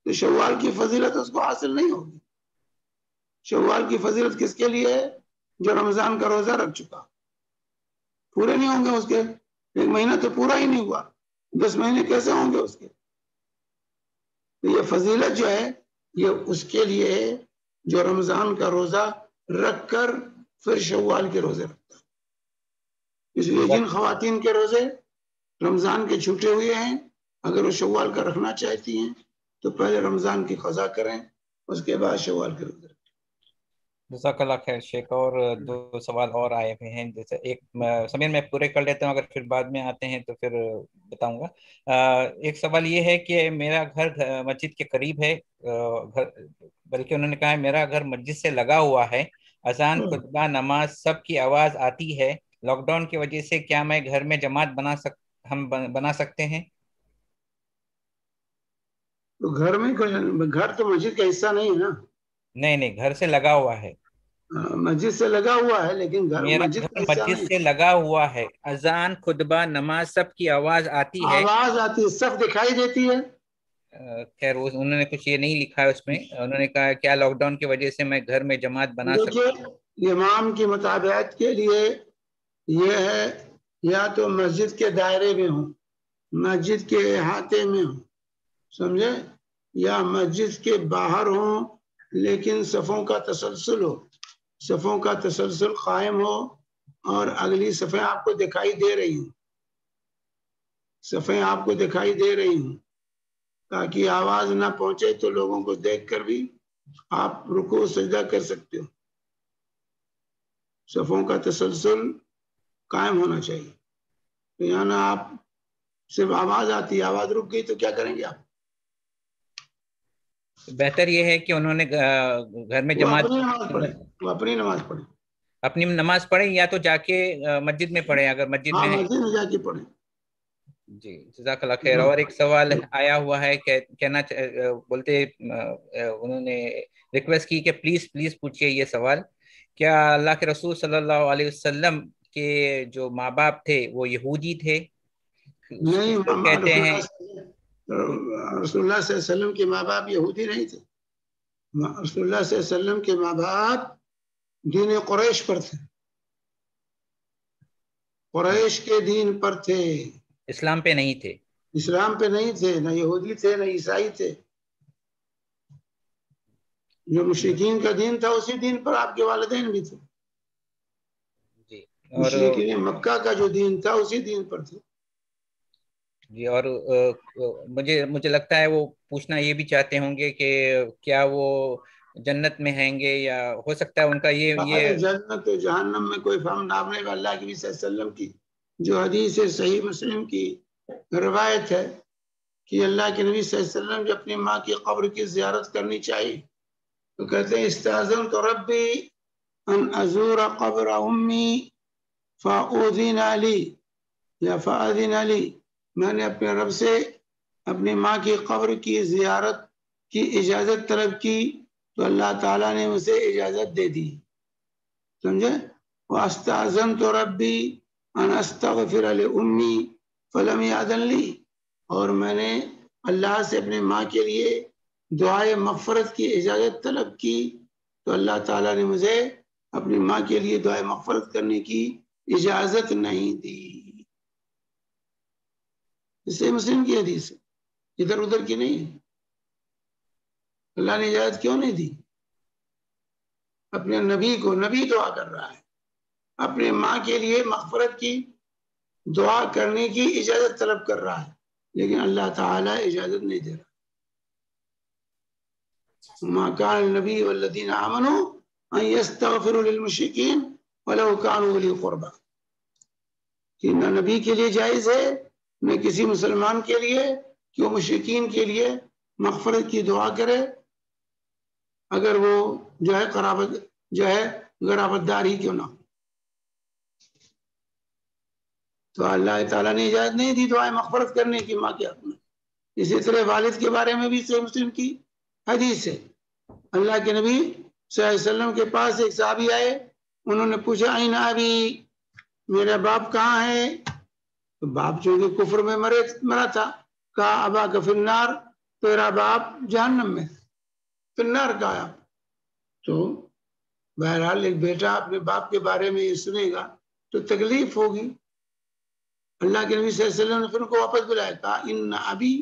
تو شوال کی فضیلت اس کو حاصل نہیں ہوگی. شوال کی فضیلت کس کے لیے ہے؟ جو رمضان کا روزہ رکھ چکا. پورے نہیں ہوں گے اس کے، 1 مہینہ تو پورا ہی نہیں ہوا، 10 مہینے کیسے ہوں گے اس کے؟ تو یہ فضیلت جو ہے یہ اس کے لیے ہے جو رمضان کا روزہ رکھ کر پھر شوال کے روزے رکھتا ہے. اس لیے جن خواتین کے روزے رمضان کے چھوٹے ہوئے ہیں اگر وہ شوال کا رکھنا چاہتی ہیں تو پہلے رمضان کی قضا کریں، اس کے بعد شوال کے روزے رکھیں. جزاک اللہ خیر شیخ. اور 2 سوال اور آئے ہوئے ہیں، جیسے ایک سمیر میں پورے کر لیتا ہوں، اگر پھر بعد میں آتے ہیں تو پھر بتاؤں گا. ایک سوال یہ ہے کہ میرا گھر مسجد کے قریب ہے، بلکہ انہوں نے کہا ہے میرا گھر مسجد سے لگا ہوا ہے، اذان خطبہ نماز سب کی آواز آتی ہے. لاک ڈاؤن کی وجہ سے کیا میں گھر میں جماعت بنا سکتے ہیں؟ تو گھر تو مسجد کا حصہ نہیں ہے نا. نہیں، گھر سے لگا ہوا ہے. مسجد سے لگا ہوا ہے لیکن گھر مسجد سے لگا ہوا ہے، اذان خطبہ نماز سب کی آواز آتی ہے. آواز آتی ہے، سب دکھائی دیتی ہے. خیر انہوں نے کچھ یہ نہیں لکھا ہے اس میں. انہوں نے کہا کیا لاک ڈاؤن کی وجہ سے میں گھر میں جماعت بنا سکتا ہوں؟ دیکھیے، امام کی مطابعت کے لیے یہ ہے یا تو مسجد کے دائرے میں ہوں، مسجد کے احاطے میں ہوں، سمجھے، یا مسجد کے باہر ہوں لیکن صفوں کا تسلسل ہو، صفوں کا تسلسل قائم ہو اور اگلی صفیں آپ کو دکھائی دے رہی ہوں، صفیں آپ کو دکھائی دے رہی ہوں، تاکہ آواز نہ پہنچے تو لوگوں کو دیکھ کر بھی آپ رکوع سجدہ کر سکتے ہو. صفوں کا تسلسل قائم ہونا چاہیے. تو یہاں نہ آپ صرف آواز آتی، آواز رک گئی تو کیا کریں گے آپ؟ بہتر یہ ہے کہ انہوں نے گھر میں جماعت اپنی نماز پڑھیں، اپنی نماز پڑھیں یا تو جا کے مسجد میں پڑھیں اگر مسجد میں مسجد میں جا کے پڑھیں. جی جزاک اللہ خیر. اور ایک سوال آیا ہوا ہے، کہنا بولتے انہوں نے ریکویسٹ کی کہ پلیز پوچھئے یہ سوال، کیا اللہ کے رسول صلی اللہ علیہ وسلم کے جو ماں باپ تھے وہ یہودی تھے؟ نہیں، کہتے ہیں رسول اللہ صلی اللہ علیہ وسلم کے ماں باپ یہودی نہیں تھے. رسول اللہ صلی اللہ علیہ وسلم کے ماں باپ دین قریش پر تھے، قریش کے دین پر تھے، اسلام پہ نہیں تھے. اسلام پہ نہیں تھے، نہ یہودی تھے نہ عیسائی تھے. جو مشرکین کا دین تھا اسی دین پر آپ کے والدین بھی تھے. جی مشرکین مکہ کا جو دین تھا اسی دین پر تھے. جی. اور مجھے لگتا ہے وہ پوچھنا یہ بھی چاہتے ہوں گے کہ کیا وہ جنت میں ہیں گے، یا ہو سکتا ہے ان کا یہ جنت و جہنم میں کوئی فہم نامنے کا. اللہ کے نبی صلی اللہ علیہ وسلم کی جو حدیث ہے صحیح مسلم کی روایت ہے کہ اللہ کے نبی صلی اللہ علیہ وسلم جب اپنی ماں کی قبر کی زیارت کرنی چاہیے تو کہتے ہیں استاذنت ربی ان ازور قبر امی فاذن لی یا فاذن لی، میں نے اپنے رب سے اپنی ماں کی قبر کی زیارت کی اجازت طلب کی تو اللہ تعالیٰ نے اسے اجازت دے دی. سمجھے؟ واستاذنت ربی ان استغفر لأمی فلم یأذن لی، اور میں نے اللہ سے اپنی ماں کے لیے دعائے مغفرت کی اجازت طلب کی تو اللہ تعالیٰ نے مجھے اپنی ماں کے لیے دعائے مغفرت کرنے کی اجازت نہیں دی. اس سے مسلم کی حدیث ہے، ادھر ادھر کی نہیں ہے. اللہ نے اجازت کیوں نہیں دی؟ اپنے نبی کو، نبی دعا کر رہا ہے، اپنے ماں کے لیے مغفرت کی دعا کرنے کی اجازت طلب کر رہا ہے، لیکن اللہ تعالیٰ اجازت نہیں دے رہا. ما كان النبي والذين آمنوا ان يستغفروا للمشركين ولو كانوا اولي قربى، کہ نہ نبی کے لیے جائز ہے نہ کسی مسلمان کے لیے کہ وہ مشرکین کے لیے مغفرت کی دعا کرے اگر وہ جو ہے قرابت دار ہی کیوں نہ ہو. تو اللہ تعالیٰ نے اجازت نہیں دی دعائیں مغفرت کرنے کی ماں کے حق میں. اسی طرح والد کے بارے میں بھی صحیح مسلم کی حدیث ہے. اللہ کے نبی صلی اللہ علیہ وسلم کے پاس ایک صحابی آئے، انہوں نے پوچھا این ابی، میرا باپ کہاں ہے؟ تو باپ چونکہ کفر میں مرا تھا، کہا ابا کا فی النار، تیرا باپ جہنم میں. فی النار کہا. تو بہرحال ایک بیٹا اپنے باپ کے بارے میں یہ سنے گا تو تکلیف ہوگی. اللہ کے نبی صلی اللہ علیہ وسلم نے پھر ان کو واپس بلایا، کہا ان ابی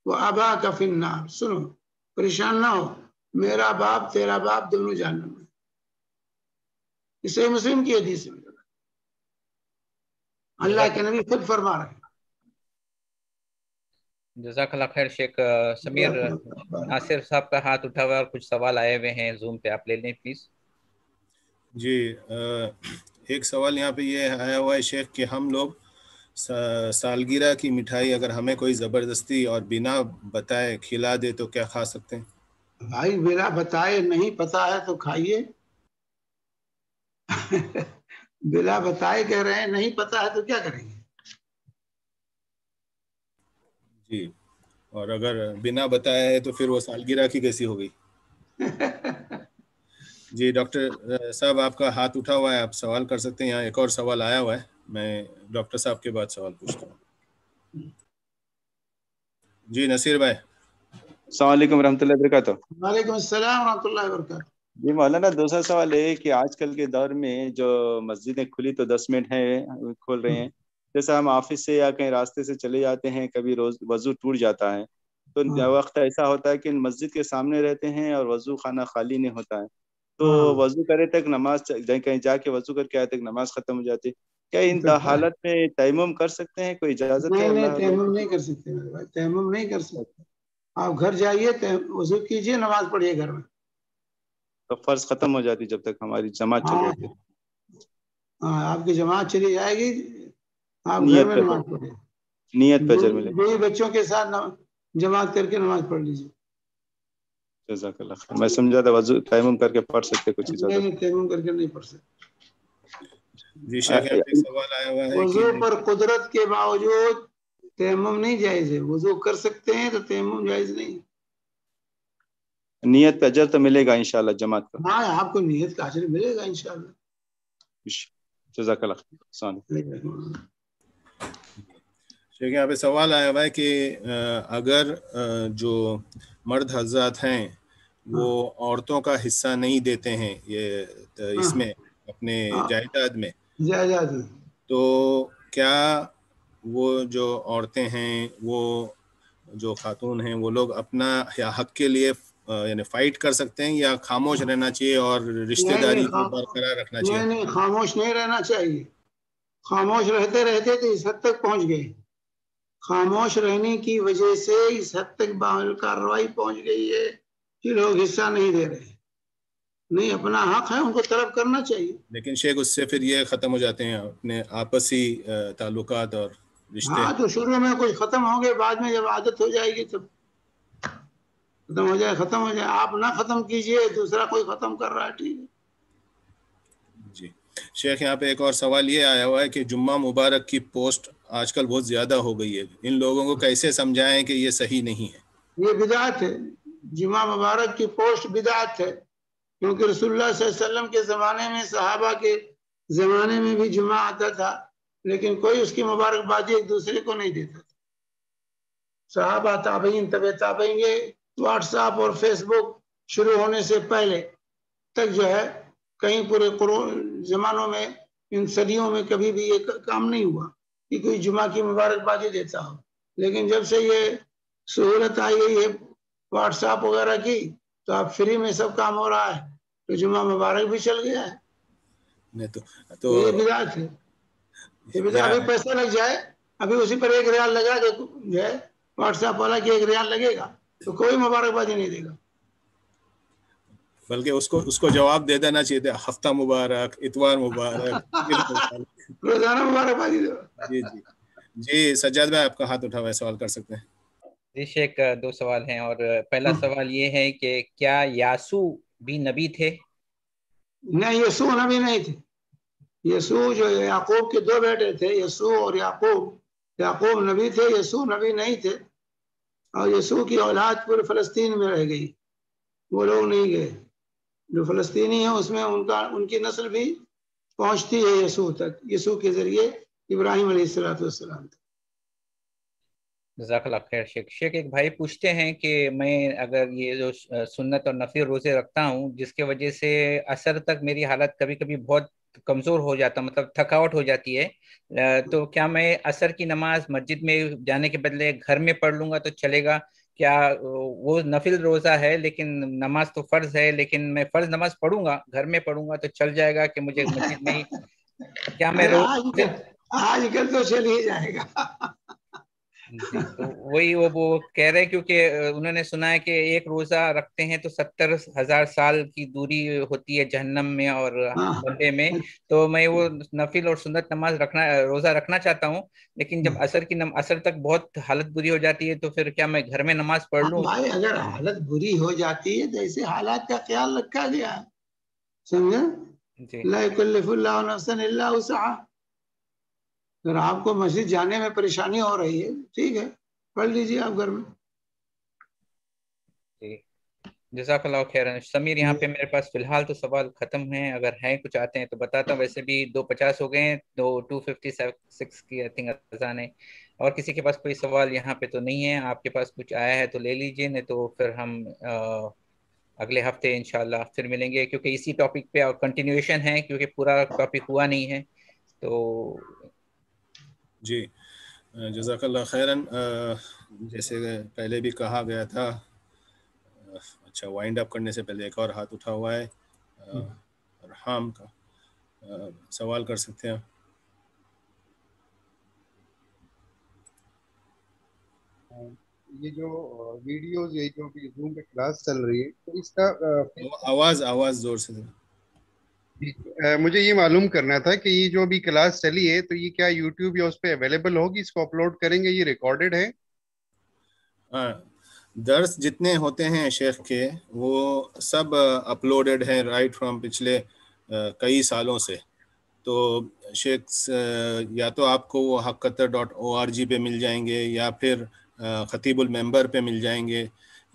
و ابا کا فی النار، سنو پریشان نہ ہو، میرا باپ تیرا باپ دونوں جہنم میں. اسے مسلم کی حدیث میں اللہ کے نبی خود فرما رہے ہیں. جزاک اللہ خیر. شیخ سمیر ناصر صاحب کا ہاتھ اٹھا ہوا ہے اور کچھ سوال آئے ہوئے ہیں زوم پہ، آپ لے لیں پلیز. جی ایک سوال یہاں پہ یہ آیا ہوا ہے شیخ کہ ہم لوگ سالگرہ کی مٹھائی اگر ہمیں کوئی زبردستی اور بنا بتائے کھلا دے تو کیا کھا سکتے ہیں؟ بھائی بنا بتائے نہیں پتا ہے تو کھائیے. بلا بتائے کہہ رہے ہیں، نہیں پتا ہے تو کیا کریں گے؟ جی، اور اگر بنا بتائے ہے تو پھر وہ سالگرہ کی کیسی ہوگی؟ جی ڈاکٹر صاحب آپ کا ہاتھ اٹھا ہوا ہے، آپ سوال کر سکتے ہیں. یہاں ایک اور سوال آیا ہوا ہے، میں ڈاکٹر صاحب کے بعد سوال پوچھتا ہوں. جی نصیر بھائی. السلام علیکم ورحمۃ اللہ وبرکاتہ. وعلیکم السلام ورحمۃ اللہ وبرکاتہ. جی مولانا دوسرا سوال ہے کہ آج کل کے دور میں جو مسجدیں کھلی تو 10 منٹ ہے کھول رہے ہیں، جیسا ہم آفس سے یا کہیں راستے سے چلے جاتے ہیں، کبھی روز وضو ٹوٹ جاتا ہے تو وقت ایسا ہوتا ہے کہ مسجد کے سامنے رہتے ہیں اور وضو خانہ خالی نہیں ہوتا ہے، تو وضو کرے تک نماز، کہیں جا کے وضو کر کے آئے تک نماز ختم ہو جاتی. کیا ان حالت میں تیمم کر سکتے ہیں؟ کوئی اجازت ہے؟ نہیں تیمم نہیں کر سکتے، تیمم نہیں کر سکتے. آپ گھر جائیے، وضو کیجئے، نماز پڑھیے گھر میں. تو فرض ختم ہو جاتی جب تک ہماری جماعت چل رہی ہے. ہاں آپ کی جماعت چلی جائے گی، آپ گھر نیت میں پہ نماز پڑھیں. نیت پہ اجر ملے. دو بچوں کے ساتھ جماعت کر کے نماز پڑھ لیجیے. جزاک اللہ خیر. میں سمجھا تھا وضو تیمم کر کے پڑھ سکتے کچھ اجازت. نہیں تیمم کر کے نہیں پڑھ سکتے. جی شیخ یہاں پہ سوال آیا ہوا ہے وضو پر قدرت کے باوجود تیمم نہیں جائز ہے. وضو کر سکتے ہیں تو تیمم جائز نہیں. نیت پہ اجر تو ملے گا انشاءاللہ جماعت کا. ہاں آپ کو نیت کا اجر ملے گا انشاءاللہ. جزاک اللہ خیر. السلام علیکم. شیخ یہاں پہ سوال آیا ہوا ہے کہ اگر جو مرد حضرات ہیں وہ عورتوں کا حصہ نہیں دیتے ہیں یہ اس میں اپنے جائیداد میں، جائیداد، تو کیا وہ جو عورتیں ہیں، وہ جو خاتون ہیں، وہ لوگ اپنا حق کے لیے یعنی فائٹ کر سکتے ہیں، یا خاموش رہنا چاہیے اور رشتہ داری کو برقرار رکھنا چاہیے؟ نہیں، خاموش نہیں رہنا چاہیے. خاموش رہتے رہتے تو اس حد تک پہنچ گئے. خاموش رہنے کی وجہ سے اس حد تک کارروائی پہنچ گئی ہے کہ لوگ حصہ نہیں دے رہے. نہیں، اپنا حق ہے، ان کو طلب کرنا چاہیے. لیکن شیخ اس سے پھر یہ ختم ہو جاتے ہیں اپنے آپسی تعلقات اور رشتے. ہاں، تو شروع میں کچھ ختم ہوں گے، بعد میں جب عادت ہو جائے گی تب ختم ہو جائے. آپ نہ ختم کیجئے، دوسرا کوئی ختم کر رہا ہے، ٹھیک ہے. جی شیخ، یہاں پہ ایک اور سوال یہ آیا ہوا ہے کہ جمعہ مبارک کی پوسٹ آج کل بہت زیادہ ہو گئی ہے، ان لوگوں کو کیسے سمجھائیں کہ یہ صحیح نہیں ہے؟ یہ بدعت ہے. جمعہ مبارک کی پوسٹ بدعت ہے، کیونکہ رسول اللہ صلی اللہ علیہ وسلم کے زمانے میں، صحابہ کے زمانے میں بھی جمعہ آتا تھا، لیکن کوئی اس کی مبارکبادی ایک دوسرے کو نہیں دیتا تھا. صحابہ، تابعین، طبع تابعین، یہ واٹس ایپ اور فیس بک شروع ہونے سے پہلے تک جو ہے کہیں پورے زمانوں میں، ان صدیوں میں کبھی بھی یہ کام نہیں ہوا کہ کوئی جمعہ کی مبارکبادی دیتا ہو. لیکن جب سے یہ سہولت آئی ہے واٹس ایپ وغیرہ کی، تو اب فری میں سب کام ہو رہا ہے، تو جمعہ مبارک بھی چل گیا ہے. تو یہ بدعت ہے. یہ بدعت، ابھی پیسہ لگ جائے، ابھی اسی پر 1 ریال لگا کہ جو ہے واٹس ایپ والا کہ 1 ریال لگے گا، تو کوئی مبارکبادی نہیں دے گا. بلکہ اس کو جواب دے دینا چاہیے تھا، ہفتہ مبارک، اتوار مبارک، روزانہ مبارکبادی دو. جی جی جی. سجاد بھائی، آپ کا ہاتھ اٹھا ہوا ہے، سوال کر سکتے ہیں. جی شیخ، 2 سوال ہیں، اور پہلا سوال یہ ہے کہ کیا یاسو بھی نبی تھے؟ نہیں، یسوع نبی نہیں تھے. یسوع جو یعقوب کے 2 بیٹے تھے، یسوع اور یعقوب. یعقوب نبی تھے، یسوع نبی نہیں تھے. اور یسوع کی اولاد پورے فلسطین میں رہ گئی، وہ لوگ نہیں گئے. جو فلسطینی ہیں اس میں ان کی نسل بھی پہنچتی ہے یسوع تک، یسوع کے ذریعے ابراہیم علیہ السلام تک. جزاک اللہ خیر شیخ. شیخ، ایک بھائی پوچھتے ہیں کہ میں اگر یہ جو سنت اور نفل روزے رکھتا ہوں، جس کی وجہ سے عصر تک میری حالت کبھی کبھی بہت کمزور ہو جاتا، مطلب تھکاوٹ ہو جاتی ہے، تو کیا میں عصر کی نماز مسجد میں جانے کے بدلے گھر میں پڑھ لوں گا تو چلے گا؟ کیا وہ نفل روزہ ہے لیکن نماز تو فرض ہے، لیکن میں فرض نماز پڑھوں گا، گھر میں پڑھوں گا تو چل جائے گا کہ مجھے مسجد میں ہی؟ کیا میں آج کل تو چل ہی جائے گا. جی، تو وہی وہ کہہ رہے، کیونکہ انہوں نے سنا ہے کہ ایک روزہ رکھتے ہیں تو 70,000 سال کی دوری ہوتی ہے جہنم میں اور بندے میں. تو میں وہ نفل اور سنت نماز روزہ رکھنا چاہتا ہوں، لیکن جب عصر تک بہت حالت بری ہو جاتی ہے تو پھر کیا میں گھر میں نماز پڑھ لوں؟ بھائی، اگر حالت بری ہو جاتی ہے تو ایسے حالات کا خیال رکھا گیا ہے، سمجھا؟ لا یکلف اللہ نفسا الا وسعہا. اگر آپ کو مسجد جانے میں پریشانی ہو رہی ہے، ٹھیک ہے، پڑھ لیجیے آپ گھر میں. جزاک اللہ خیر. سمیر، یہاں پہ میرے پاس فی الحال تو سوال ختم ہیں، اگر ہیں کچھ آتے ہیں تو بتاتا ہوں. ویسے بھی 2:50 ہو گئے ہیں، 2:56 کی آئی تھنک اذان ہے. اور کسی کے پاس کوئی سوال یہاں پہ تو نہیں ہے. آپ کے پاس کچھ آیا ہے تو لے لیجئے، نہیں تو پھر ہم اگلے ہفتے انشاءاللہ پھر ملیں گے، کیونکہ اسی ٹاپک پہ کنٹینیویشن ہے، کیونکہ پورا ٹاپک ہوا نہیں ہے. تو جی، جزاک اللہ خیراً. جیسے پہلے بھی کہا گیا تھا، اچھا، وائنڈ اپ کرنے سے پہلے ایک اور ہاتھ اٹھا ہوا ہے، ارحام کا. سوال کر سکتے ہیں. یہ جو ویڈیوز، یہ جو زوم پہ کلاس چل رہی ہے، تو اس کا آواز زور سے. مجھے یہ معلوم کرنا تھا کہ یہ جو ابھی کلاس چلی ہے تو یہ کیا یوٹیوب یا اس پہ اویلیبل ہوگی؟ اس کو اپلوڈ کریں گے؟ یہ ریکارڈڈ ہے؟ ہاں، درس جتنے ہوتے ہیں شیخ کے وہ سب اپلوڈڈ ہیں رائٹ فرام پچھلے کئی سالوں سے. تو شیخ یا تو آپ کو وہ haqqatar.org پہ مل جائیں گے، یا پھر خطیب المنبر پہ مل جائیں گے،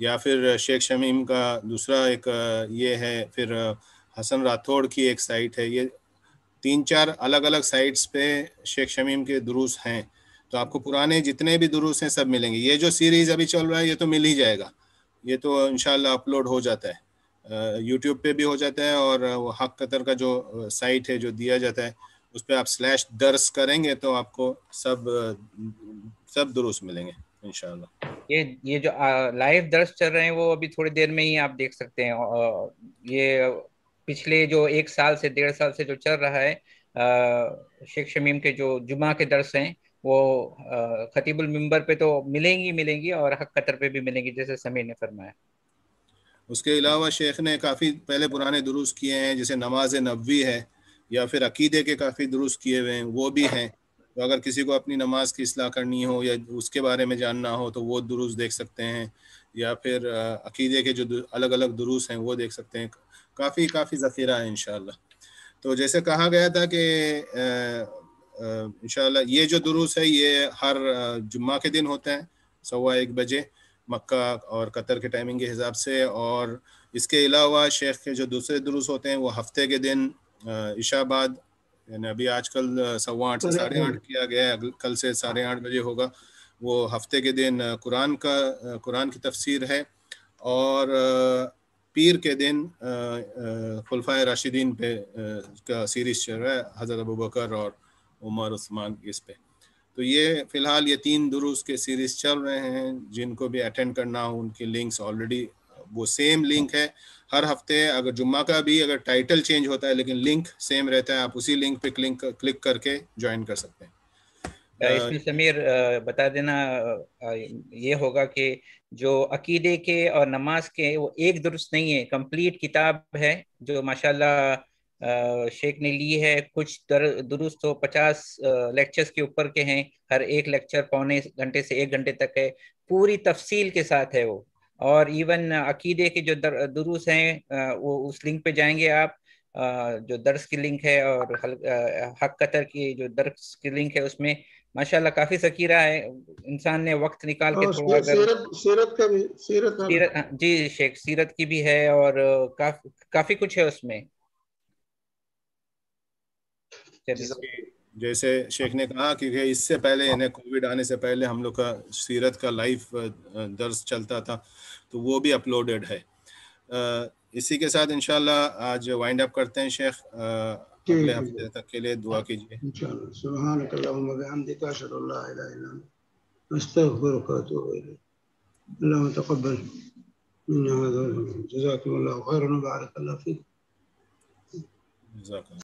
یا پھر شیخ شمیم کا دوسرا ایک یہ ہے، پھر حسن راتھوڑ کی ایک سائٹ ہے. یہ 3-4 الگ الگ سائٹس پہ شیخ شمیم کے دروس ہیں. تو آپ کو پرانے جتنے بھی دروس ہیں سب ملیں گے. یہ جو سیریز ابھی چل رہا ہے یہ تو مل ہی جائے گا، یہ تو انشاءاللہ اپلوڈ ہو جاتا ہے، یوٹیوب پہ بھی ہو جاتا ہے، اور وہ حق قطر کا جو سائٹ ہے جو دیا جاتا ہے اس پہ آپ /درس کریں گے تو آپ کو سب دروس ملیں گے انشاءاللہ. یہ جو لائیو درس چل رہے ہیں وہ ابھی تھوڑی دیر میں ہی آپ دیکھ سکتے ہیں. یہ پچھلے جو 1 سال سے 1.5 سال سے جو چل رہا ہے شیخ شمیم کے جو جمعہ کے درس ہیں وہ خطیب المنبر پہ تو ملیں گی اور حق قطر پہ بھی ملیں گی جیسے سمیر نے فرمایا. اس کے علاوہ شیخ نے کافی پہلے پرانے دروس کیے ہیں جیسے نماز نبوی ہے یا پھر عقیدے کے کافی دروس کیے ہوئے ہیں وہ بھی ہیں. تو اگر کسی کو اپنی نماز کی اصلاح کرنی ہو یا اس کے بارے میں جاننا ہو تو وہ دروس دیکھ سکتے ہیں, یا پھر عقیدے کے جو الگ الگ دروس ہیں وہ دیکھ سکتے ہیں. کافی ذخیرہ ہے انشاءاللہ. تو جیسے کہا گیا تھا کہ انشاءاللہ یہ جو دروس ہے یہ ہر جمعہ کے دن ہوتے ہیں 1:15 بجے مکہ اور قطر کے ٹائمنگ کے حساب سے, اور اس کے علاوہ شیخ کے جو دوسرے دروس ہوتے ہیں وہ ہفتے کے دن عشاء بعد, یعنی ابھی آج کل 8:15 سے 8:30 کیا گیا ہے, کل سے 8:30 بجے ہوگا. وہ ہفتے کے دن قرآن کی تفسیر ہے, اور پیر کے دن خلفائے راشدین پہ کا سیریز چل رہا ہے, حضرت ابوبکر اور عمر عثمان اس پہ. تو یہ فی الحال یہ 3 دروس کے سیریز چل رہے ہیں. جن کو بھی اٹینڈ کرنا ہو ان کے لنکس آلریڈی وہ سیم لنک ہے ہر ہفتے. اگر جمعہ کا بھی اگر ٹائٹل چینج ہوتا ہے لیکن لنک سیم رہتا ہے, آپ اسی لنک پہ کلک کر کے جوائن کر سکتے ہیں. اس میں سمیر بتا دینا یہ ہوگا کہ جو عقیدے کے اور نماز کے وہ ایک درست نہیں ہے, کمپلیٹ کتاب ہے جو ماشاءاللہ شیخ نے لی ہے. کچھ درست تو 50 لیکچرز کے اوپر کے ہیں, ہر ایک لیکچر پونے گھنٹے سے 1 گھنٹے تک ہے, پوری تفصیل کے ساتھ ہے وہ. اور ایون عقیدے کے جو دروس ہیں وہ اس لنک پہ جائیں گے آپ, جو درس کی لنک ہے, اور حق قطر کی جو درس کی لنک ہے اس میں ماشاءاللہ کافی ذخیرہ ہے. انسان نے وقت نکال کے تھوڑا سیرت کا بھی جی شیخ سیرت کی بھی ہے, اور کافی کچھ ہے اس میں. جیسے شیخ نے کہا کہ اس سے پہلے یعنی کووڈ آنے سے پہلے ہم لوگ کا سیرت کا لائیو درس چلتا تھا, تو وہ بھی اپلوڈڈ ہے. اسی کے ساتھ انشاءاللہ آج وائنڈ اپ کرتے ہیں شیخ. اگلے ہفتے تک کے لیے دعا کیجیے. انشاءاللہ. سبحانک اللہم و بحمدک اشہد ان لا الہ الا انت استغفرک و اتوب الیک. اللہم تقبل منا هذا. جزاکم اللہ خیرا و بارک اللہ فیک. جزاک اللہ.